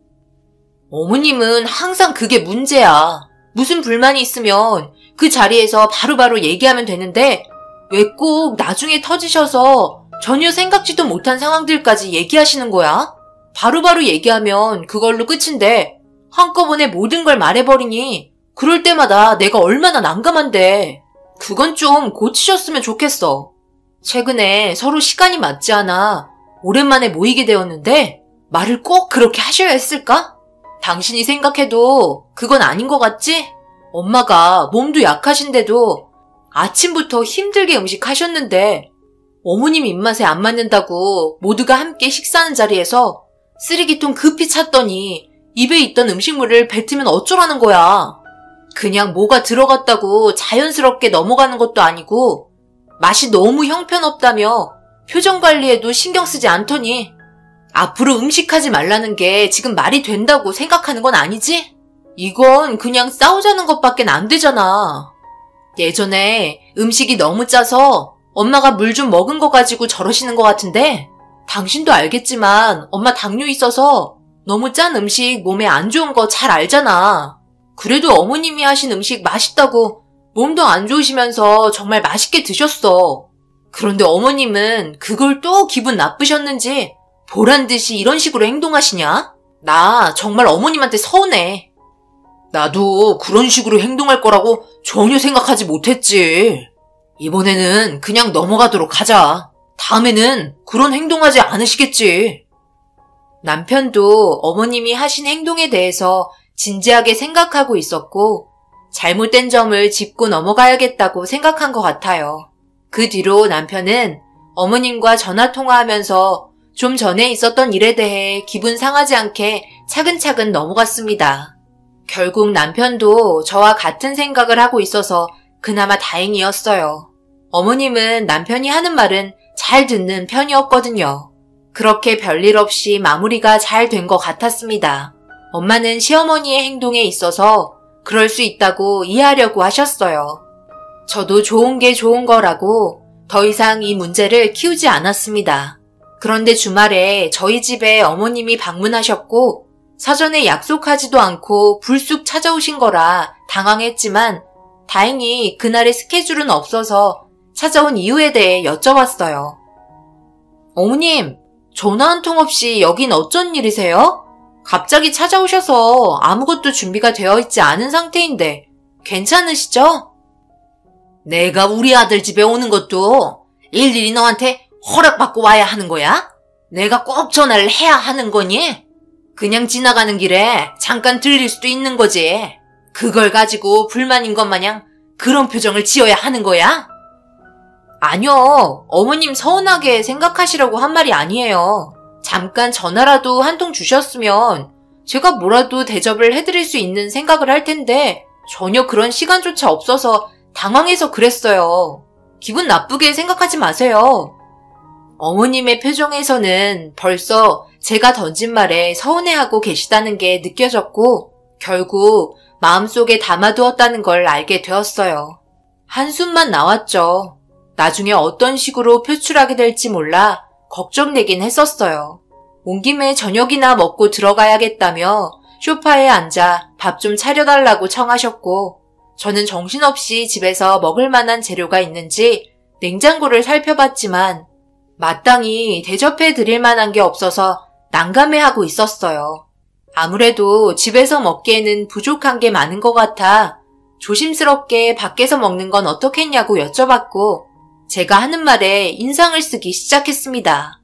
어머님은 항상 그게 문제야. 무슨 불만이 있으면 그 자리에서 바로바로 얘기하면 되는데 왜 꼭 나중에 터지셔서 전혀 생각지도 못한 상황들까지 얘기하시는 거야? 바로바로 얘기하면 그걸로 끝인데 한꺼번에 모든 걸 말해버리니 그럴 때마다 내가 얼마나 난감한데. 그건 좀 고치셨으면 좋겠어. 최근에 서로 시간이 맞지 않아 오랜만에 모이게 되었는데 말을 꼭 그렇게 하셔야 했을까? 당신이 생각해도 그건 아닌 것 같지? 엄마가 몸도 약하신데도 아침부터 힘들게 음식하셨는데 어머님 입맛에 안 맞는다고 모두가 함께 식사하는 자리에서 쓰레기통 급히 찾더니 입에 있던 음식물을 뱉으면 어쩌라는 거야. 그냥 뭐가 들어갔다고 자연스럽게 넘어가는 것도 아니고 맛이 너무 형편없다며 표정 관리에도 신경 쓰지 않더니 앞으로 음식하지 말라는 게 지금 말이 된다고 생각하는 건 아니지? 이건 그냥 싸우자는 것밖엔 안 되잖아. 예전에 음식이 너무 짜서 엄마가 물 좀 먹은 거 가지고 저러시는 것 같은데 당신도 알겠지만 엄마 당뇨 있어서 너무 짠 음식 몸에 안 좋은 거 잘 알잖아. 그래도 어머님이 하신 음식 맛있다고 몸도 안 좋으시면서 정말 맛있게 드셨어. 그런데 어머님은 그걸 또 기분 나쁘셨는지 보란듯이 이런 식으로 행동하시냐? 나 정말 어머님한테 서운해. 나도 그런 식으로 행동할 거라고 전혀 생각하지 못했지. 이번에는 그냥 넘어가도록 하자. 다음에는 그런 행동하지 않으시겠지. 남편도 어머님이 하신 행동에 대해서 진지하게 생각하고 있었고 잘못된 점을 짚고 넘어가야겠다고 생각한 것 같아요. 그 뒤로 남편은 어머님과 전화통화하면서 좀 전에 있었던 일에 대해 기분 상하지 않게 차근차근 넘어갔습니다. 결국 남편도 저와 같은 생각을 하고 있어서 그나마 다행이었어요. 어머님은 남편이 하는 말은 잘 듣는 편이었거든요. 그렇게 별일 없이 마무리가 잘 된 것 같았습니다. 엄마는 시어머니의 행동에 있어서 그럴 수 있다고 이해하려고 하셨어요. 저도 좋은 게 좋은 거라고 더 이상 이 문제를 키우지 않았습니다. 그런데 주말에 저희 집에 어머님이 방문하셨고 사전에 약속하지도 않고 불쑥 찾아오신 거라 당황했지만 다행히 그날의 스케줄은 없어서 찾아온 이유에 대해 여쭤봤어요. 어머님, 전화 한 통 없이 여긴 어쩐 일이세요? 갑자기 찾아오셔서 아무것도 준비가 되어 있지 않은 상태인데 괜찮으시죠? 내가 우리 아들 집에 오는 것도 일일이 너한테 허락받고 와야 하는 거야? 내가 꼭 전화를 해야 하는 거니? 그냥 지나가는 길에 잠깐 들릴 수도 있는 거지. 그걸 가지고 불만인 것 마냥 그런 표정을 지어야 하는 거야? 아니요. 어머님 서운하게 생각하시려고 한 말이 아니에요. 잠깐 전화라도 한 통 주셨으면 제가 뭐라도 대접을 해드릴 수 있는 생각을 할 텐데 전혀 그런 시간조차 없어서 당황해서 그랬어요. 기분 나쁘게 생각하지 마세요. 어머님의 표정에서는 벌써 제가 던진 말에 서운해하고 계시다는 게 느껴졌고 결국 마음속에 담아두었다는 걸 알게 되었어요. 한숨만 나왔죠. 나중에 어떤 식으로 표출하게 될지 몰라 걱정되긴 했었어요. 온 김에 저녁이나 먹고 들어가야겠다며 소파에 앉아 밥 좀 차려달라고 청하셨고 저는 정신없이 집에서 먹을 만한 재료가 있는지 냉장고를 살펴봤지만 마땅히 대접해 드릴 만한 게 없어서 난감해하고 있었어요. 아무래도 집에서 먹기에는 부족한 게 많은 것 같아 조심스럽게 밖에서 먹는 건 어떻겠냐고 여쭤봤고 제가 하는 말에 인상을 쓰기 시작했습니다.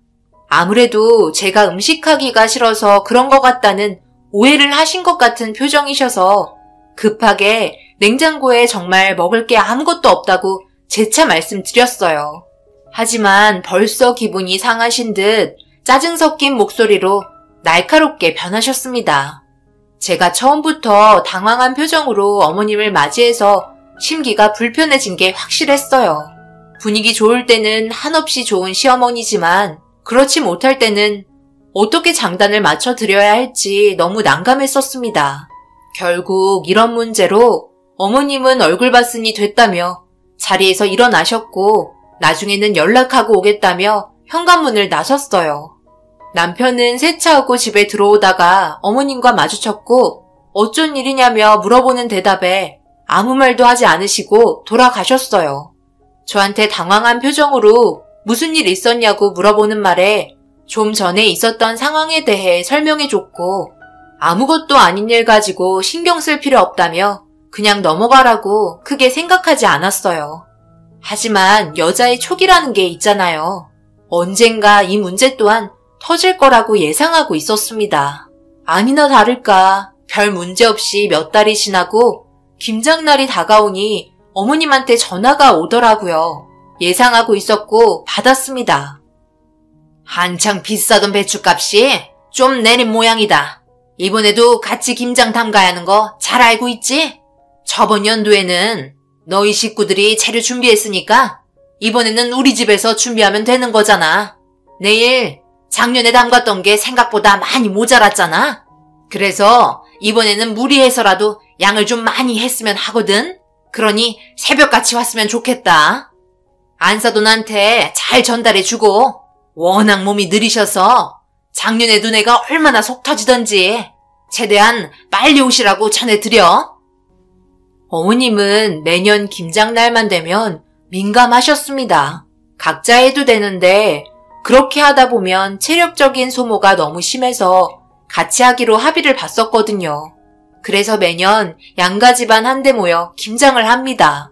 아무래도 제가 음식하기가 싫어서 그런 것 같다는 오해를 하신 것 같은 표정이셔서 급하게 냉장고에 정말 먹을 게 아무것도 없다고 재차 말씀드렸어요. 하지만 벌써 기분이 상하신 듯 짜증 섞인 목소리로 날카롭게 변하셨습니다. 제가 처음부터 당황한 표정으로 어머님을 맞이해서 심기가 불편해진 게 확실했어요. 분위기 좋을 때는 한없이 좋은 시어머니지만 그렇지 못할 때는 어떻게 장단을 맞춰드려야 할지 너무 난감했었습니다. 결국 이런 문제로 어머님은 얼굴 봤으니 됐다며 자리에서 일어나셨고 나중에는 연락하고 오겠다며 현관문을 나섰어요. 남편은 세차하고 집에 들어오다가 어머님과 마주쳤고 어쩐 일이냐며 물어보는 대답에 아무 말도 하지 않으시고 돌아가셨어요. 저한테 당황한 표정으로 무슨 일 있었냐고 물어보는 말에 좀 전에 있었던 상황에 대해 설명해줬고 아무것도 아닌 일 가지고 신경 쓸 필요 없다며 그냥 넘어가라고 크게 생각하지 않았어요. 하지만 여자의 촉이라는 게 있잖아요. 언젠가 이 문제 또한 터질 거라고 예상하고 있었습니다. 아니나 다를까 별 문제 없이 몇 달이 지나고 김장날이 다가오니 어머님한테 전화가 오더라고요. 예상하고 있었고 받았습니다. 한창 비싸던 배추값이 좀 내린 모양이다. 이번에도 같이 김장 담가야 하는 거 잘 알고 있지? 저번 연도에는 너희 식구들이 재료 준비했으니까 이번에는 우리 집에서 준비하면 되는 거잖아. 내일 작년에 담갔던 게 생각보다 많이 모자랐잖아. 그래서 이번에는 무리해서라도 양을 좀 많이 했으면 하거든. 그러니 새벽같이 왔으면 좋겠다. 안사돈한테 잘 전달해주고 워낙 몸이 느리셔서 작년에도 내가 얼마나 속 터지던지 최대한 빨리 오시라고 전해드려. 어머님은 매년 김장날만 되면 민감하셨습니다. 각자 해도 되는데 그렇게 하다 보면 체력적인 소모가 너무 심해서 같이 하기로 합의를 봤었거든요. 그래서 매년 양가 집안 한데 모여 김장을 합니다.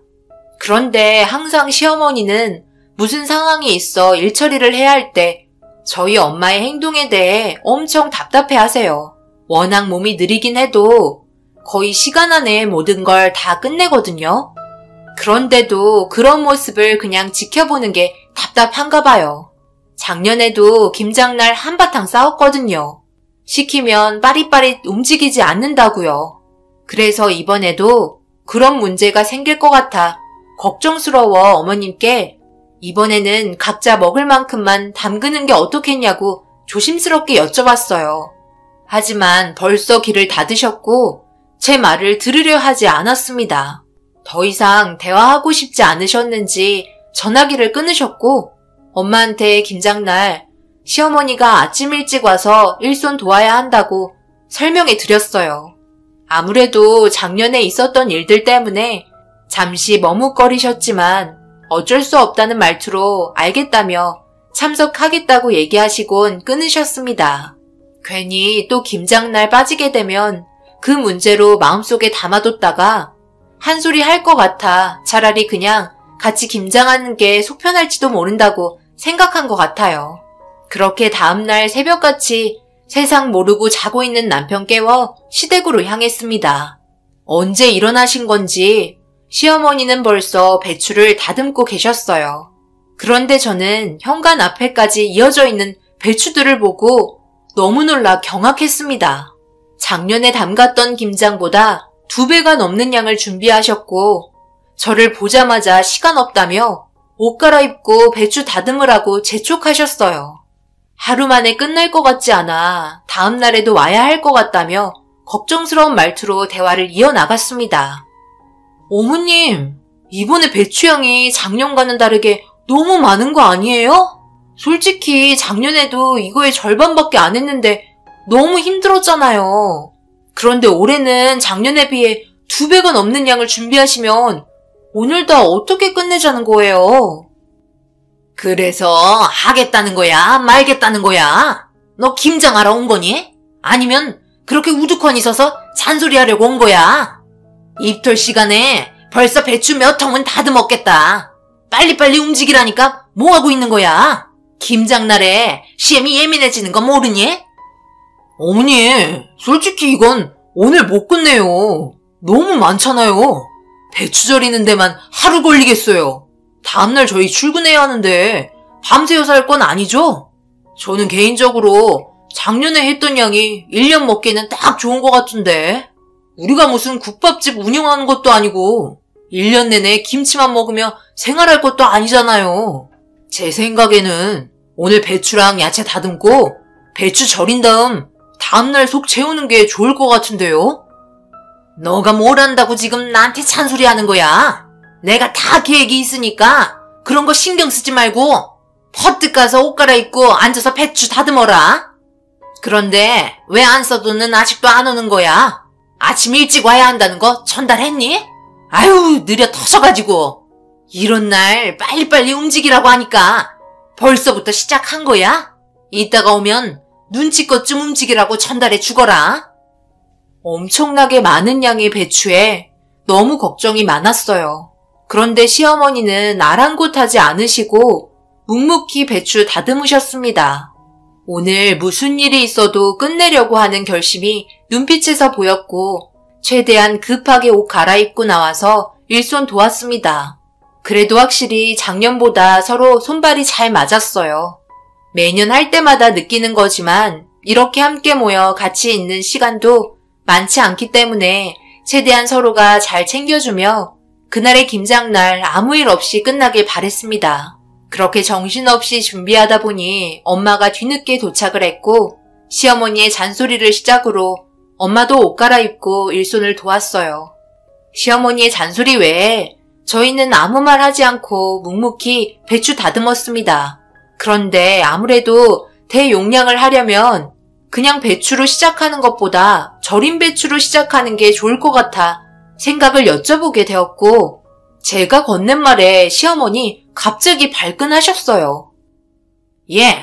그런데 항상 시어머니는 무슨 상황이 있어 일 처리를 해야 할 때 저희 엄마의 행동에 대해 엄청 답답해 하세요. 워낙 몸이 느리긴 해도 거의 시간 안에 모든 걸 다 끝내거든요. 그런데도 그런 모습을 그냥 지켜보는 게 답답한가 봐요. 작년에도 김장날 한바탕 싸웠거든요. 시키면 빠릿빠릿 움직이지 않는다고요. 그래서 이번에도 그런 문제가 생길 것 같아 걱정스러워 어머님께 이번에는 각자 먹을 만큼만 담그는 게 어떻겠냐고 조심스럽게 여쭤봤어요. 하지만 벌써 귀를 닫으셨고 제 말을 들으려 하지 않았습니다. 더 이상 대화하고 싶지 않으셨는지 전화기를 끊으셨고 엄마한테 김장날 시어머니가 아침 일찍 와서 일손 도와야 한다고 설명해 드렸어요. 아무래도 작년에 있었던 일들 때문에 잠시 머뭇거리셨지만 어쩔 수 없다는 말투로 알겠다며 참석하겠다고 얘기하시곤 끊으셨습니다. 괜히 또 김장날 빠지게 되면 그 문제로 마음속에 담아뒀다가 한 소리 할 것 같아 차라리 그냥 같이 김장하는 게 속편할지도 모른다고 생각한 것 같아요. 그렇게 다음날 새벽같이 세상 모르고 자고 있는 남편 깨워 시댁으로 향했습니다. 언제 일어나신 건지 시어머니는 벌써 배추를 다듬고 계셨어요. 그런데 저는 현관 앞에까지 이어져 있는 배추들을 보고 너무 놀라 경악했습니다. 작년에 담갔던 김장보다 2배가 넘는 양을 준비하셨고 저를 보자마자 시간 없다며 옷 갈아입고 배추 다듬으라고 재촉하셨어요. 하루 만에 끝날 것 같지 않아 다음 날에도 와야 할 것 같다며 걱정스러운 말투로 대화를 이어나갔습니다. 어머님, 이번에 배추양이 작년과는 다르게 너무 많은 거 아니에요? 솔직히 작년에도 이거의 절반밖에 안 했는데 너무 힘들었잖아요. 그런데 올해는 작년에 비해 2배가 넘는 양을 준비하시면 오늘 다 어떻게 끝내자는 거예요? 그래서 하겠다는 거야? 말겠다는 거야? 너 김장하러 온 거니? 아니면 그렇게 우두커니 서서 잔소리하려고 온 거야? 입털 시간에 벌써 배추 몇 통은 다듬었겠다. 빨리빨리 움직이라니까 뭐하고 있는 거야? 김장날에 시엠이 예민해지는 거 모르니? 어머니, 솔직히 이건 오늘 못 끝내요. 너무 많잖아요. 배추 절이는 데만 하루 걸리겠어요. 다음날 저희 출근해야 하는데 밤새워서 할 건 아니죠? 저는 개인적으로 작년에 했던 양이 1년 먹기에는 딱 좋은 것 같은데 우리가 무슨 국밥집 운영하는 것도 아니고 1년 내내 김치만 먹으며 생활할 것도 아니잖아요. 제 생각에는 오늘 배추랑 야채 다듬고 배추 절인 다음날 속 채우는 게 좋을 것 같은데요? 너가 뭘 안다고 지금 나한테 잔소리 하는 거야? 내가 다 계획이 있으니까 그런 거 신경 쓰지 말고 퍼뜩 가서 옷 갈아입고 앉아서 배추 다듬어라. 그런데 왜 안 써도는 아직도 안 오는 거야? 아침 일찍 와야 한다는 거 전달했니? 아유, 느려 터져가지고. 이런 날 빨리빨리 움직이라고 하니까 벌써부터 시작한 거야? 이따가 오면 눈치껏 좀 움직이라고 전달해 주거라. 엄청나게 많은 양의 배추에 너무 걱정이 많았어요. 그런데 시어머니는 아랑곳하지 않으시고 묵묵히 배추 다듬으셨습니다. 오늘 무슨 일이 있어도 끝내려고 하는 결심이 눈빛에서 보였고 최대한 급하게 옷 갈아입고 나와서 일손 도왔습니다. 그래도 확실히 작년보다 서로 손발이 잘 맞았어요. 매년 할 때마다 느끼는 거지만 이렇게 함께 모여 같이 있는 시간도 많지 않기 때문에 최대한 서로가 잘 챙겨주며 그날의 김장날 아무 일 없이 끝나길 바랬습니다. 그렇게 정신없이 준비하다 보니 엄마가 뒤늦게 도착을 했고 시어머니의 잔소리를 시작으로 엄마도 옷 갈아입고 일손을 도왔어요. 시어머니의 잔소리 외에 저희는 아무 말 하지 않고 묵묵히 배추 다듬었습니다. 그런데 아무래도 대용량을 하려면 그냥 배추로 시작하는 것보다 절인 배추로 시작하는 게 좋을 것 같아 생각을 여쭤보게 되었고 제가 건넨 말에 시어머니 갑자기 발끈하셨어요. 예,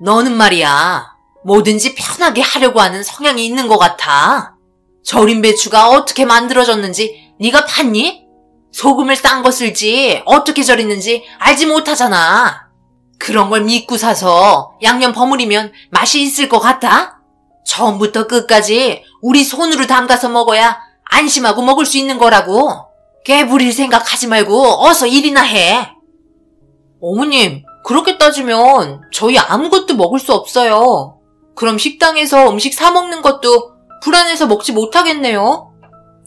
너는 말이야. 뭐든지 편하게 하려고 하는 성향이 있는 것 같아. 절인 배추가 어떻게 만들어졌는지 네가 봤니? 소금을 싼 거 쓸지 어떻게 절이는지 알지 못하잖아. 그런 걸 믿고 사서 양념 버무리면 맛이 있을 것 같아? 처음부터 끝까지 우리 손으로 담가서 먹어야 안심하고 먹을 수 있는 거라고. 깨부릴 생각하지 말고 어서 일이나 해. 어머님, 그렇게 따지면 저희 아무것도 먹을 수 없어요. 그럼 식당에서 음식 사 먹는 것도 불안해서 먹지 못하겠네요.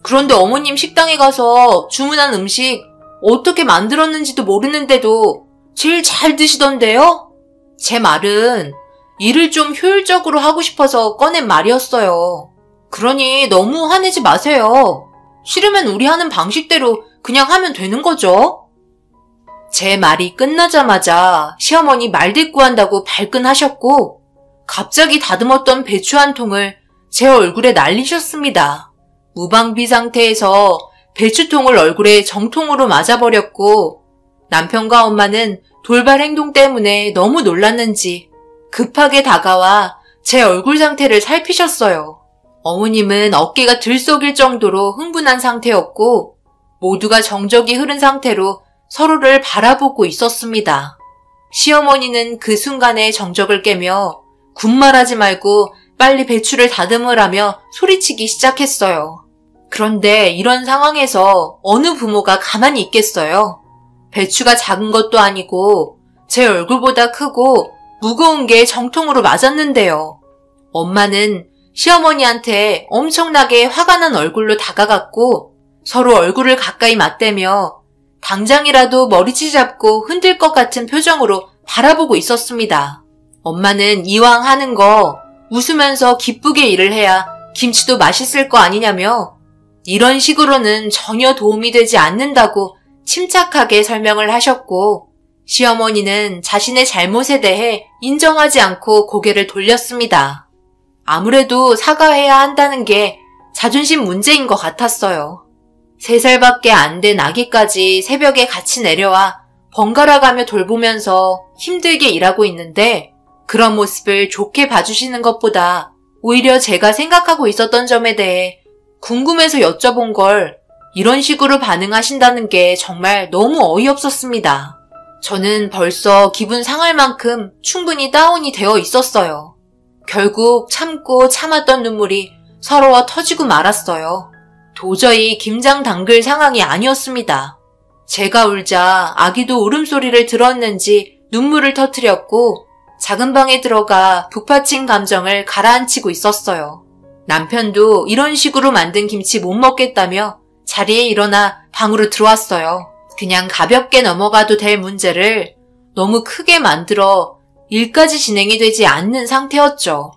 그런데 어머님 식당에 가서 주문한 음식 어떻게 만들었는지도 모르는데도 제일 잘 드시던데요? 제 말은 일을 좀 효율적으로 하고 싶어서 꺼낸 말이었어요. 그러니 너무 화내지 마세요. 싫으면 우리 하는 방식대로 그냥 하면 되는 거죠. 제 말이 끝나자마자 시어머니 말대꾸한다고 발끈하셨고 갑자기 다듬었던 배추 한 통을 제 얼굴에 날리셨습니다. 무방비 상태에서 배추통을 얼굴에 정통으로 맞아버렸고 남편과 엄마는 돌발 행동 때문에 너무 놀랐는지 급하게 다가와 제 얼굴 상태를 살피셨어요. 어머님은 어깨가 들썩일 정도로 흥분한 상태였고 모두가 정적이 흐른 상태로 서로를 바라보고 있었습니다. 시어머니는 그 순간에 정적을 깨며 군말하지 말고 빨리 배추를 다듬으라며 소리치기 시작했어요. 그런데 이런 상황에서 어느 부모가 가만히 있겠어요? 배추가 작은 것도 아니고 제 얼굴보다 크고 무거운 게 정통으로 맞았는데요. 엄마는 시어머니한테 엄청나게 화가 난 얼굴로 다가갔고 서로 얼굴을 가까이 맞대며 당장이라도 머리채 잡고 흔들 것 같은 표정으로 바라보고 있었습니다. 엄마는 이왕 하는 거 웃으면서 기쁘게 일을 해야 김치도 맛있을 거 아니냐며 이런 식으로는 전혀 도움이 되지 않는다고 침착하게 설명을 하셨고 시어머니는 자신의 잘못에 대해 인정하지 않고 고개를 돌렸습니다. 아무래도 사과해야 한다는 게 자존심 문제인 것 같았어요. 3살밖에 안 된 아기까지 새벽에 같이 내려와 번갈아가며 돌보면서 힘들게 일하고 있는데 그런 모습을 좋게 봐주시는 것보다 오히려 제가 생각하고 있었던 점에 대해 궁금해서 여쭤본 걸 이런 식으로 반응하신다는 게 정말 너무 어이없었습니다. 저는 벌써 기분 상할 만큼 충분히 다운이 되어 있었어요. 결국 참고 참았던 눈물이 서러워 터지고 말았어요. 도저히 김장 담글 상황이 아니었습니다. 제가 울자 아기도 울음소리를 들었는지 눈물을 터뜨렸고 작은 방에 들어가 북받친 감정을 가라앉히고 있었어요. 남편도 이런 식으로 만든 김치 못 먹겠다며 자리에 일어나 방으로 들어왔어요. 그냥 가볍게 넘어가도 될 문제를 너무 크게 만들어 일까지 진행이 되지 않는 상태였죠.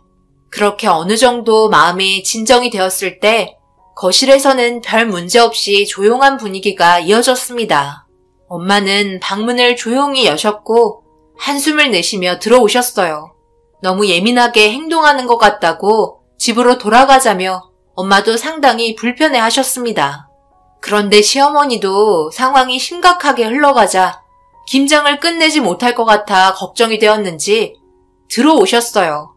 그렇게 어느 정도 마음이 진정이 되었을 때 거실에서는 별 문제 없이 조용한 분위기가 이어졌습니다. 엄마는 방문을 조용히 여셨고 한숨을 내쉬며 들어오셨어요. 너무 예민하게 행동하는 것 같다고 집으로 돌아가자며 엄마도 상당히 불편해 하셨습니다. 그런데 시어머니도 상황이 심각하게 흘러가자 김장을 끝내지 못할 것 같아 걱정이 되었는지 들어오셨어요.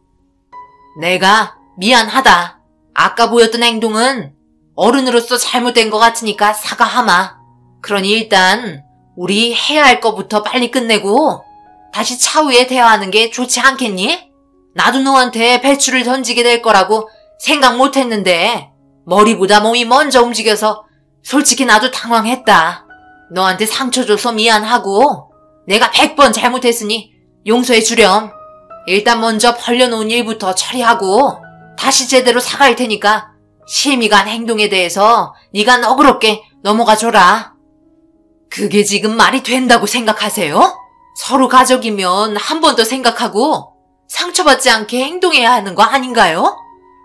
내가 미안하다. 아까 보였던 행동은 어른으로서 잘못된 것 같으니까 사과하마. 그러니 일단 우리 해야 할 거부터 빨리 끝내고 다시 차후에 대화하는 게 좋지 않겠니? 나도 너한테 배추를 던지게 될 거라고 생각 못했는데 머리보다 몸이 먼저 움직여서 솔직히 나도 당황했다. 너한테 상처 줘서 미안하고 내가 100번 잘못했으니 용서해 주렴. 일단 먼저 벌려놓은 일부터 처리하고 다시 제대로 사과할 테니까 심의가 한 행동에 대해서 네가 너그럽게 넘어가 줘라. 그게 지금 말이 된다고 생각하세요? 서로 가족이면 한 번 더 생각하고 상처받지 않게 행동해야 하는 거 아닌가요?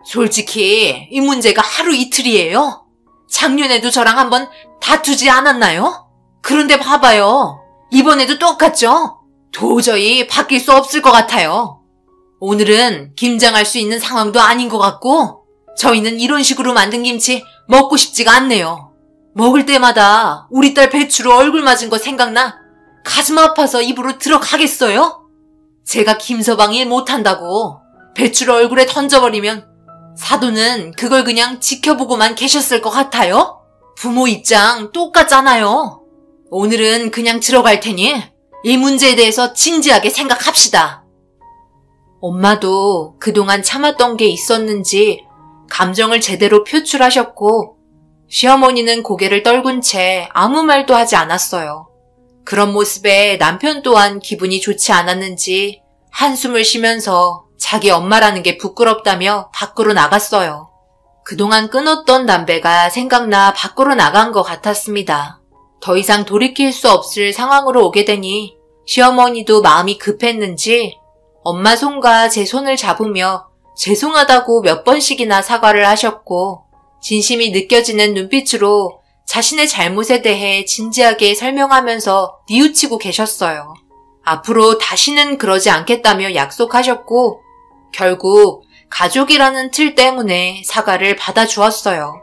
솔직히 이 문제가 하루 이틀이에요. 작년에도 저랑 한번 다투지 않았나요? 그런데 봐봐요. 이번에도 똑같죠? 도저히 바뀔 수 없을 것 같아요. 오늘은 김장할 수 있는 상황도 아닌 것 같고 저희는 이런 식으로 만든 김치 먹고 싶지가 않네요. 먹을 때마다 우리 딸 배추로 얼굴 맞은 거 생각나 가슴 아파서 입으로 들어가겠어요? 제가 김서방 일 못한다고 배추를 얼굴에 던져버리면 사돈은 그걸 그냥 지켜보고만 계셨을 것 같아요? 부모 입장 똑같잖아요. 오늘은 그냥 들어갈 테니 이 문제에 대해서 진지하게 생각합시다. 엄마도 그동안 참았던 게 있었는지 감정을 제대로 표출하셨고 시어머니는 고개를 떨군 채 아무 말도 하지 않았어요. 그런 모습에 남편 또한 기분이 좋지 않았는지 한숨을 쉬면서 자기 엄마라는 게 부끄럽다며 밖으로 나갔어요. 그동안 끊었던 담배가 생각나 밖으로 나간 것 같았습니다. 더 이상 돌이킬 수 없을 상황으로 오게 되니 시어머니도 마음이 급했는지 엄마 손과 제 손을 잡으며 죄송하다고 몇 번씩이나 사과를 하셨고 진심이 느껴지는 눈빛으로 자신의 잘못에 대해 진지하게 설명하면서 뉘우치고 계셨어요. 앞으로 다시는 그러지 않겠다며 약속하셨고 결국 가족이라는 틀 때문에 사과를 받아주었어요.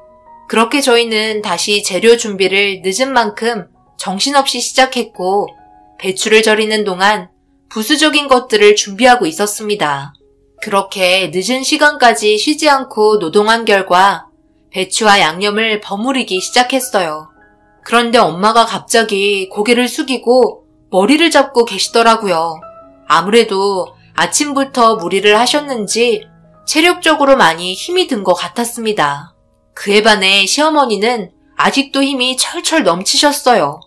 그렇게 저희는 다시 재료 준비를 늦은 만큼 정신없이 시작했고 배추를 절이는 동안 부수적인 것들을 준비하고 있었습니다. 그렇게 늦은 시간까지 쉬지 않고 노동한 결과 배추와 양념을 버무리기 시작했어요. 그런데 엄마가 갑자기 고개를 숙이고 머리를 잡고 계시더라고요. 아무래도 아침부터 무리를 하셨는지 체력적으로 많이 힘이 든 것 같았습니다. 그에 반해 시어머니는 아직도 힘이 철철 넘치셨어요.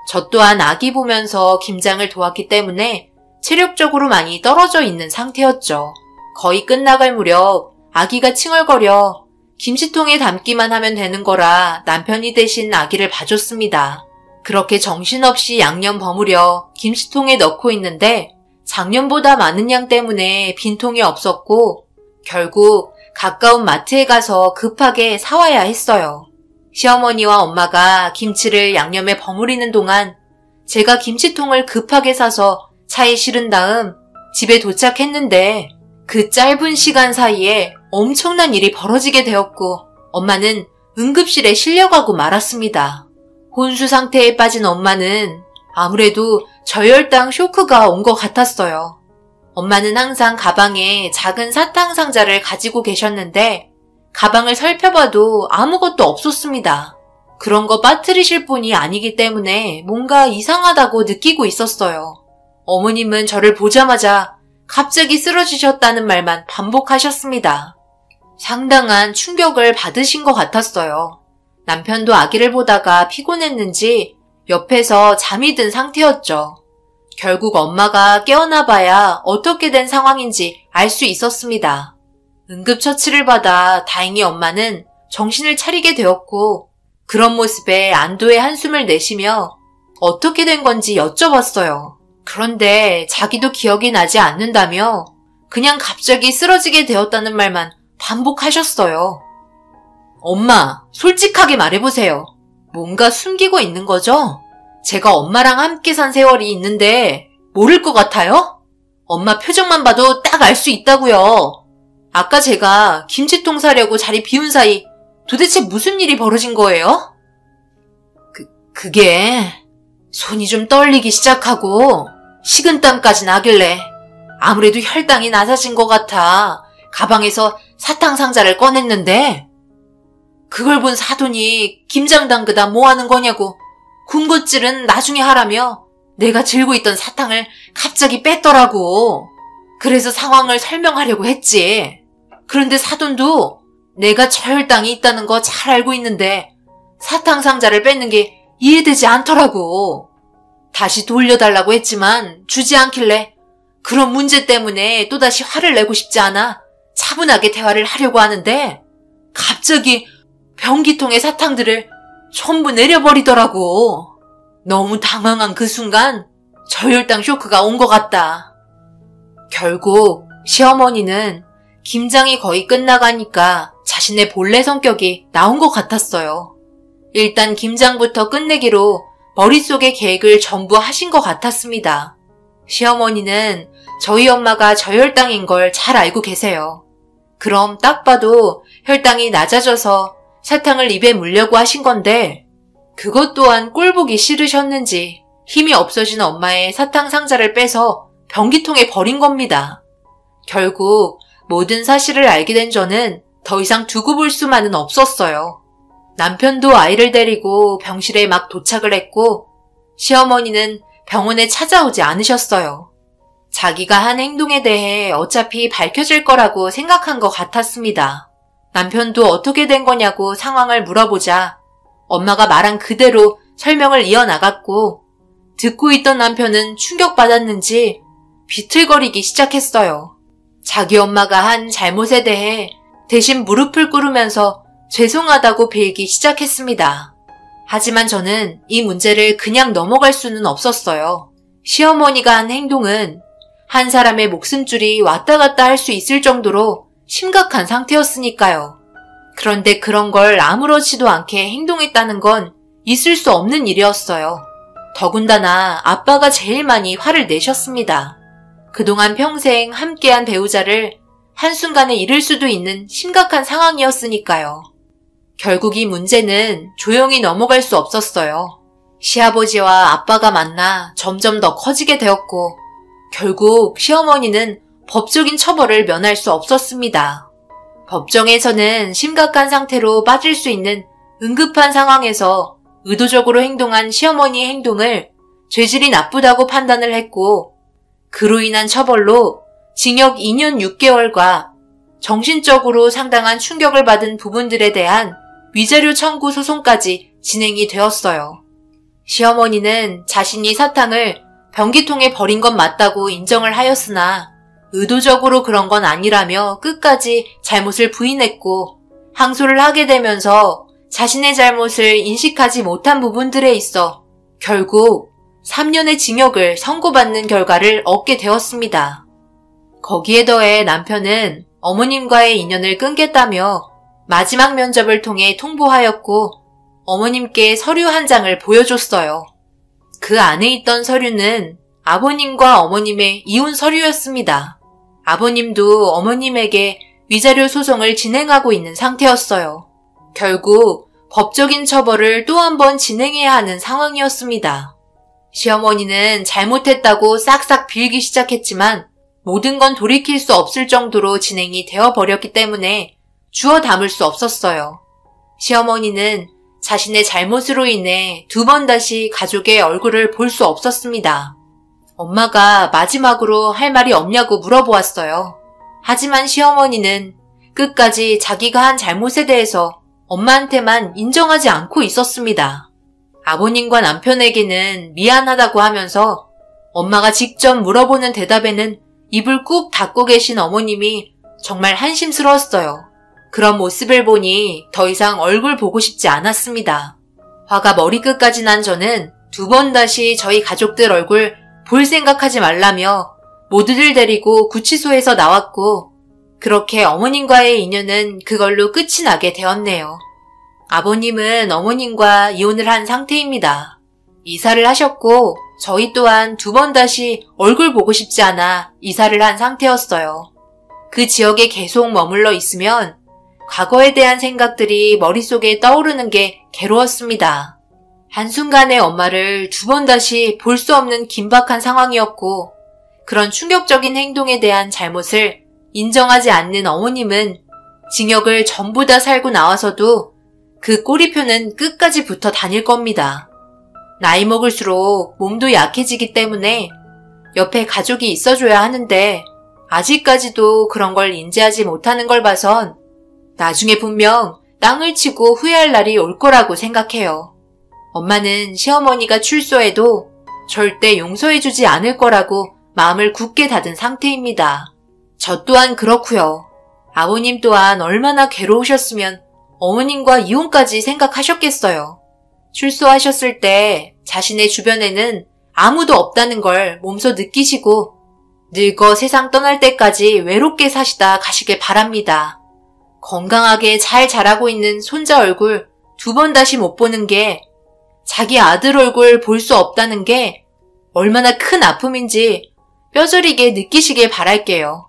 저 또한 아기 보면서 김장을 도왔기 때문에 체력적으로 많이 떨어져 있는 상태였죠. 거의 끝나갈 무렵 아기가 칭얼거려 김치통에 담기만 하면 되는 거라 남편이 대신 아기를 봐줬습니다. 그렇게 정신없이 양념 버무려 김치통에 넣고 있는데 작년보다 많은 양 때문에 빈통이 없었고 결국 가까운 마트에 가서 급하게 사와야 했어요. 시어머니와 엄마가 김치를 양념에 버무리는 동안 제가 김치통을 급하게 사서 차에 실은 다음 집에 도착했는데 그 짧은 시간 사이에 엄청난 일이 벌어지게 되었고 엄마는 응급실에 실려가고 말았습니다. 혼수 상태에 빠진 엄마는 아무래도 저혈당 쇼크가 온 것 같았어요. 엄마는 항상 가방에 작은 사탕 상자를 가지고 계셨는데 가방을 살펴봐도 아무것도 없었습니다. 그런 거 빠뜨리실 분이 아니기 때문에 뭔가 이상하다고 느끼고 있었어요. 어머님은 저를 보자마자 갑자기 쓰러지셨다는 말만 반복하셨습니다. 상당한 충격을 받으신 것 같았어요. 남편도 아기를 보다가 피곤했는지 옆에서 잠이 든 상태였죠. 결국 엄마가 깨어나봐야 어떻게 된 상황인지 알 수 있었습니다. 응급처치를 받아 다행히 엄마는 정신을 차리게 되었고 그런 모습에 안도의 한숨을 내쉬며 어떻게 된 건지 여쭤봤어요. 그런데 자기도 기억이 나지 않는다며 그냥 갑자기 쓰러지게 되었다는 말만 반복하셨어요. 엄마, 솔직하게 말해보세요. 뭔가 숨기고 있는 거죠? 제가 엄마랑 함께 산 세월이 있는데 모를 것 같아요? 엄마 표정만 봐도 딱 알 수 있다고요. 아까 제가 김치통 사려고 자리 비운 사이 도대체 무슨 일이 벌어진 거예요? 그게 손이 좀 떨리기 시작하고 식은땀까지 나길래 아무래도 혈당이 낮아진 것 같아 가방에서 사탕 상자를 꺼냈는데 그걸 본 사돈이 김장 담그다 뭐 하는 거냐고 군것질은 나중에 하라며 내가 들고 있던 사탕을 갑자기 뺐더라고. 그래서 상황을 설명하려고 했지. 그런데 사돈도 내가 저혈당이 있다는 거 잘 알고 있는데 사탕 상자를 뺏는 게 이해되지 않더라고. 다시 돌려달라고 했지만 주지 않길래 그런 문제 때문에 또다시 화를 내고 싶지 않아 차분하게 대화를 하려고 하는데 갑자기 변기통의 사탕들을 전부 내려버리더라고. 너무 당황한 그 순간 저혈당 쇼크가 온 것 같다. 결국 시어머니는 김장이 거의 끝나가니까 자신의 본래 성격이 나온 것 같았어요. 일단 김장부터 끝내기로 머릿속에 계획을 전부 하신 것 같았습니다. 시어머니는 저희 엄마가 저혈당인 걸 잘 알고 계세요. 그럼 딱 봐도 혈당이 낮아져서 사탕을 입에 물려고 하신 건데 그것 또한 꼴보기 싫으셨는지 힘이 없어진 엄마의 사탕 상자를 빼서 변기통에 버린 겁니다. 결국 모든 사실을 알게 된 저는 더 이상 두고 볼 수만은 없었어요. 남편도 아이를 데리고 병실에 막 도착을 했고 시어머니는 병원에 찾아오지 않으셨어요. 자기가 한 행동에 대해 어차피 밝혀질 거라고 생각한 것 같았습니다. 남편도 어떻게 된 거냐고 상황을 물어보자 엄마가 말한 그대로 설명을 이어나갔고 듣고 있던 남편은 충격받았는지 비틀거리기 시작했어요. 자기 엄마가 한 잘못에 대해 대신 무릎을 꿇으면서 죄송하다고 빌기 시작했습니다. 하지만 저는 이 문제를 그냥 넘어갈 수는 없었어요. 시어머니가 한 행동은 한 사람의 목숨줄이 왔다 갔다 할 수 있을 정도로 심각한 상태였으니까요. 그런데 그런 걸 아무렇지도 않게 행동했다는 건 있을 수 없는 일이었어요. 더군다나 아빠가 제일 많이 화를 내셨습니다. 그동안 평생 함께한 배우자를 한순간에 잃을 수도 있는 심각한 상황이었으니까요. 결국 이 문제는 조용히 넘어갈 수 없었어요. 시아버지와 아빠가 만나 점점 더 커지게 되었고 결국 시어머니는 법적인 처벌을 면할 수 없었습니다. 법정에서는 심각한 상태로 빠질 수 있는 응급한 상황에서 의도적으로 행동한 시어머니의 행동을 죄질이 나쁘다고 판단을 했고 그로 인한 처벌로 징역 2년 6개월과 정신적으로 상당한 충격을 받은 부분들에 대한 위자료 청구 소송까지 진행이 되었어요. 시어머니는 자신이 사탕을 변기통에 버린 건 맞다고 인정을 하였으나 의도적으로 그런 건 아니라며 끝까지 잘못을 부인했고 항소를 하게 되면서 자신의 잘못을 인식하지 못한 부분들에 있어 결국 3년의 징역을 선고받는 결과를 얻게 되었습니다. 거기에 더해 남편은 어머님과의 인연을 끊겠다며 마지막 면접을 통해 통보하였고 어머님께 서류 한 장을 보여줬어요. 그 안에 있던 서류는 아버님과 어머님의 이혼 서류였습니다. 아버님도 어머님에게 위자료 소송을 진행하고 있는 상태였어요. 결국 법적인 처벌을 또 한 번 진행해야 하는 상황이었습니다. 시어머니는 잘못했다고 싹싹 빌기 시작했지만 모든 건 돌이킬 수 없을 정도로 진행이 되어버렸기 때문에 주워 담을 수 없었어요. 시어머니는 자신의 잘못으로 인해 2번 다시 가족의 얼굴을 볼 수 없었습니다. 엄마가 마지막으로 할 말이 없냐고 물어보았어요. 하지만 시어머니는 끝까지 자기가 한 잘못에 대해서 엄마한테만 인정하지 않고 있었습니다. 아버님과 남편에게는 미안하다고 하면서 엄마가 직접 물어보는 대답에는 입을 꾹 닫고 계신 어머님이 정말 한심스러웠어요. 그런 모습을 보니 더 이상 얼굴 보고 싶지 않았습니다. 화가 머리끝까지 난 저는 2번 다시 저희 가족들 얼굴 볼 생각하지 말라며 모두들 데리고 구치소에서 나왔고 그렇게 어머님과의 인연은 그걸로 끝이 나게 되었네요. 아버님은 어머님과 이혼을 한 상태입니다. 이사를 하셨고 저희 또한 2번 다시 얼굴 보고 싶지 않아 이사를 한 상태였어요. 그 지역에 계속 머물러 있으면 과거에 대한 생각들이 머릿속에 떠오르는 게 괴로웠습니다. 한순간에 엄마를 2번 다시 볼 수 없는 긴박한 상황이었고 그런 충격적인 행동에 대한 잘못을 인정하지 않는 어머님은 징역을 전부 다 살고 나와서도 그 꼬리표는 끝까지 붙어 다닐 겁니다. 나이 먹을수록 몸도 약해지기 때문에 옆에 가족이 있어줘야 하는데 아직까지도 그런 걸 인지하지 못하는 걸 봐선 나중에 분명 땅을 치고 후회할 날이 올 거라고 생각해요. 엄마는 시어머니가 출소해도 절대 용서해주지 않을 거라고 마음을 굳게 닫은 상태입니다. 저 또한 그렇고요. 아버님 또한 얼마나 괴로우셨으면 어머님과 이혼까지 생각하셨겠어요. 출소하셨을 때 자신의 주변에는 아무도 없다는 걸 몸소 느끼시고 늙어 세상 떠날 때까지 외롭게 사시다 가시길 바랍니다. 건강하게 잘 자라고 있는 손자 얼굴 2번 다시 못 보는 게 자기 아들 얼굴 볼 수 없다는 게 얼마나 큰 아픔인지 뼈저리게 느끼시길 바랄게요.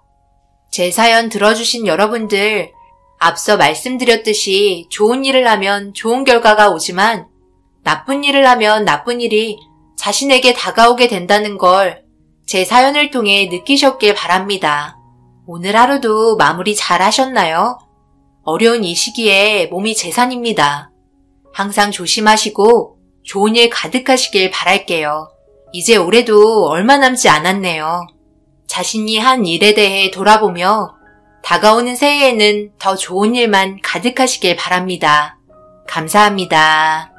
제 사연 들어주신 여러분들, 앞서 말씀드렸듯이 좋은 일을 하면 좋은 결과가 오지만 나쁜 일을 하면 나쁜 일이 자신에게 다가오게 된다는 걸 제 사연을 통해 느끼셨길 바랍니다. 오늘 하루도 마무리 잘 하셨나요? 어려운 이 시기에 몸이 재산입니다. 항상 조심하시고 좋은 일 가득하시길 바랄게요. 이제 올해도 얼마 남지 않았네요. 자신이 한 일에 대해 돌아보며 다가오는 새해에는 더 좋은 일만 가득하시길 바랍니다. 감사합니다.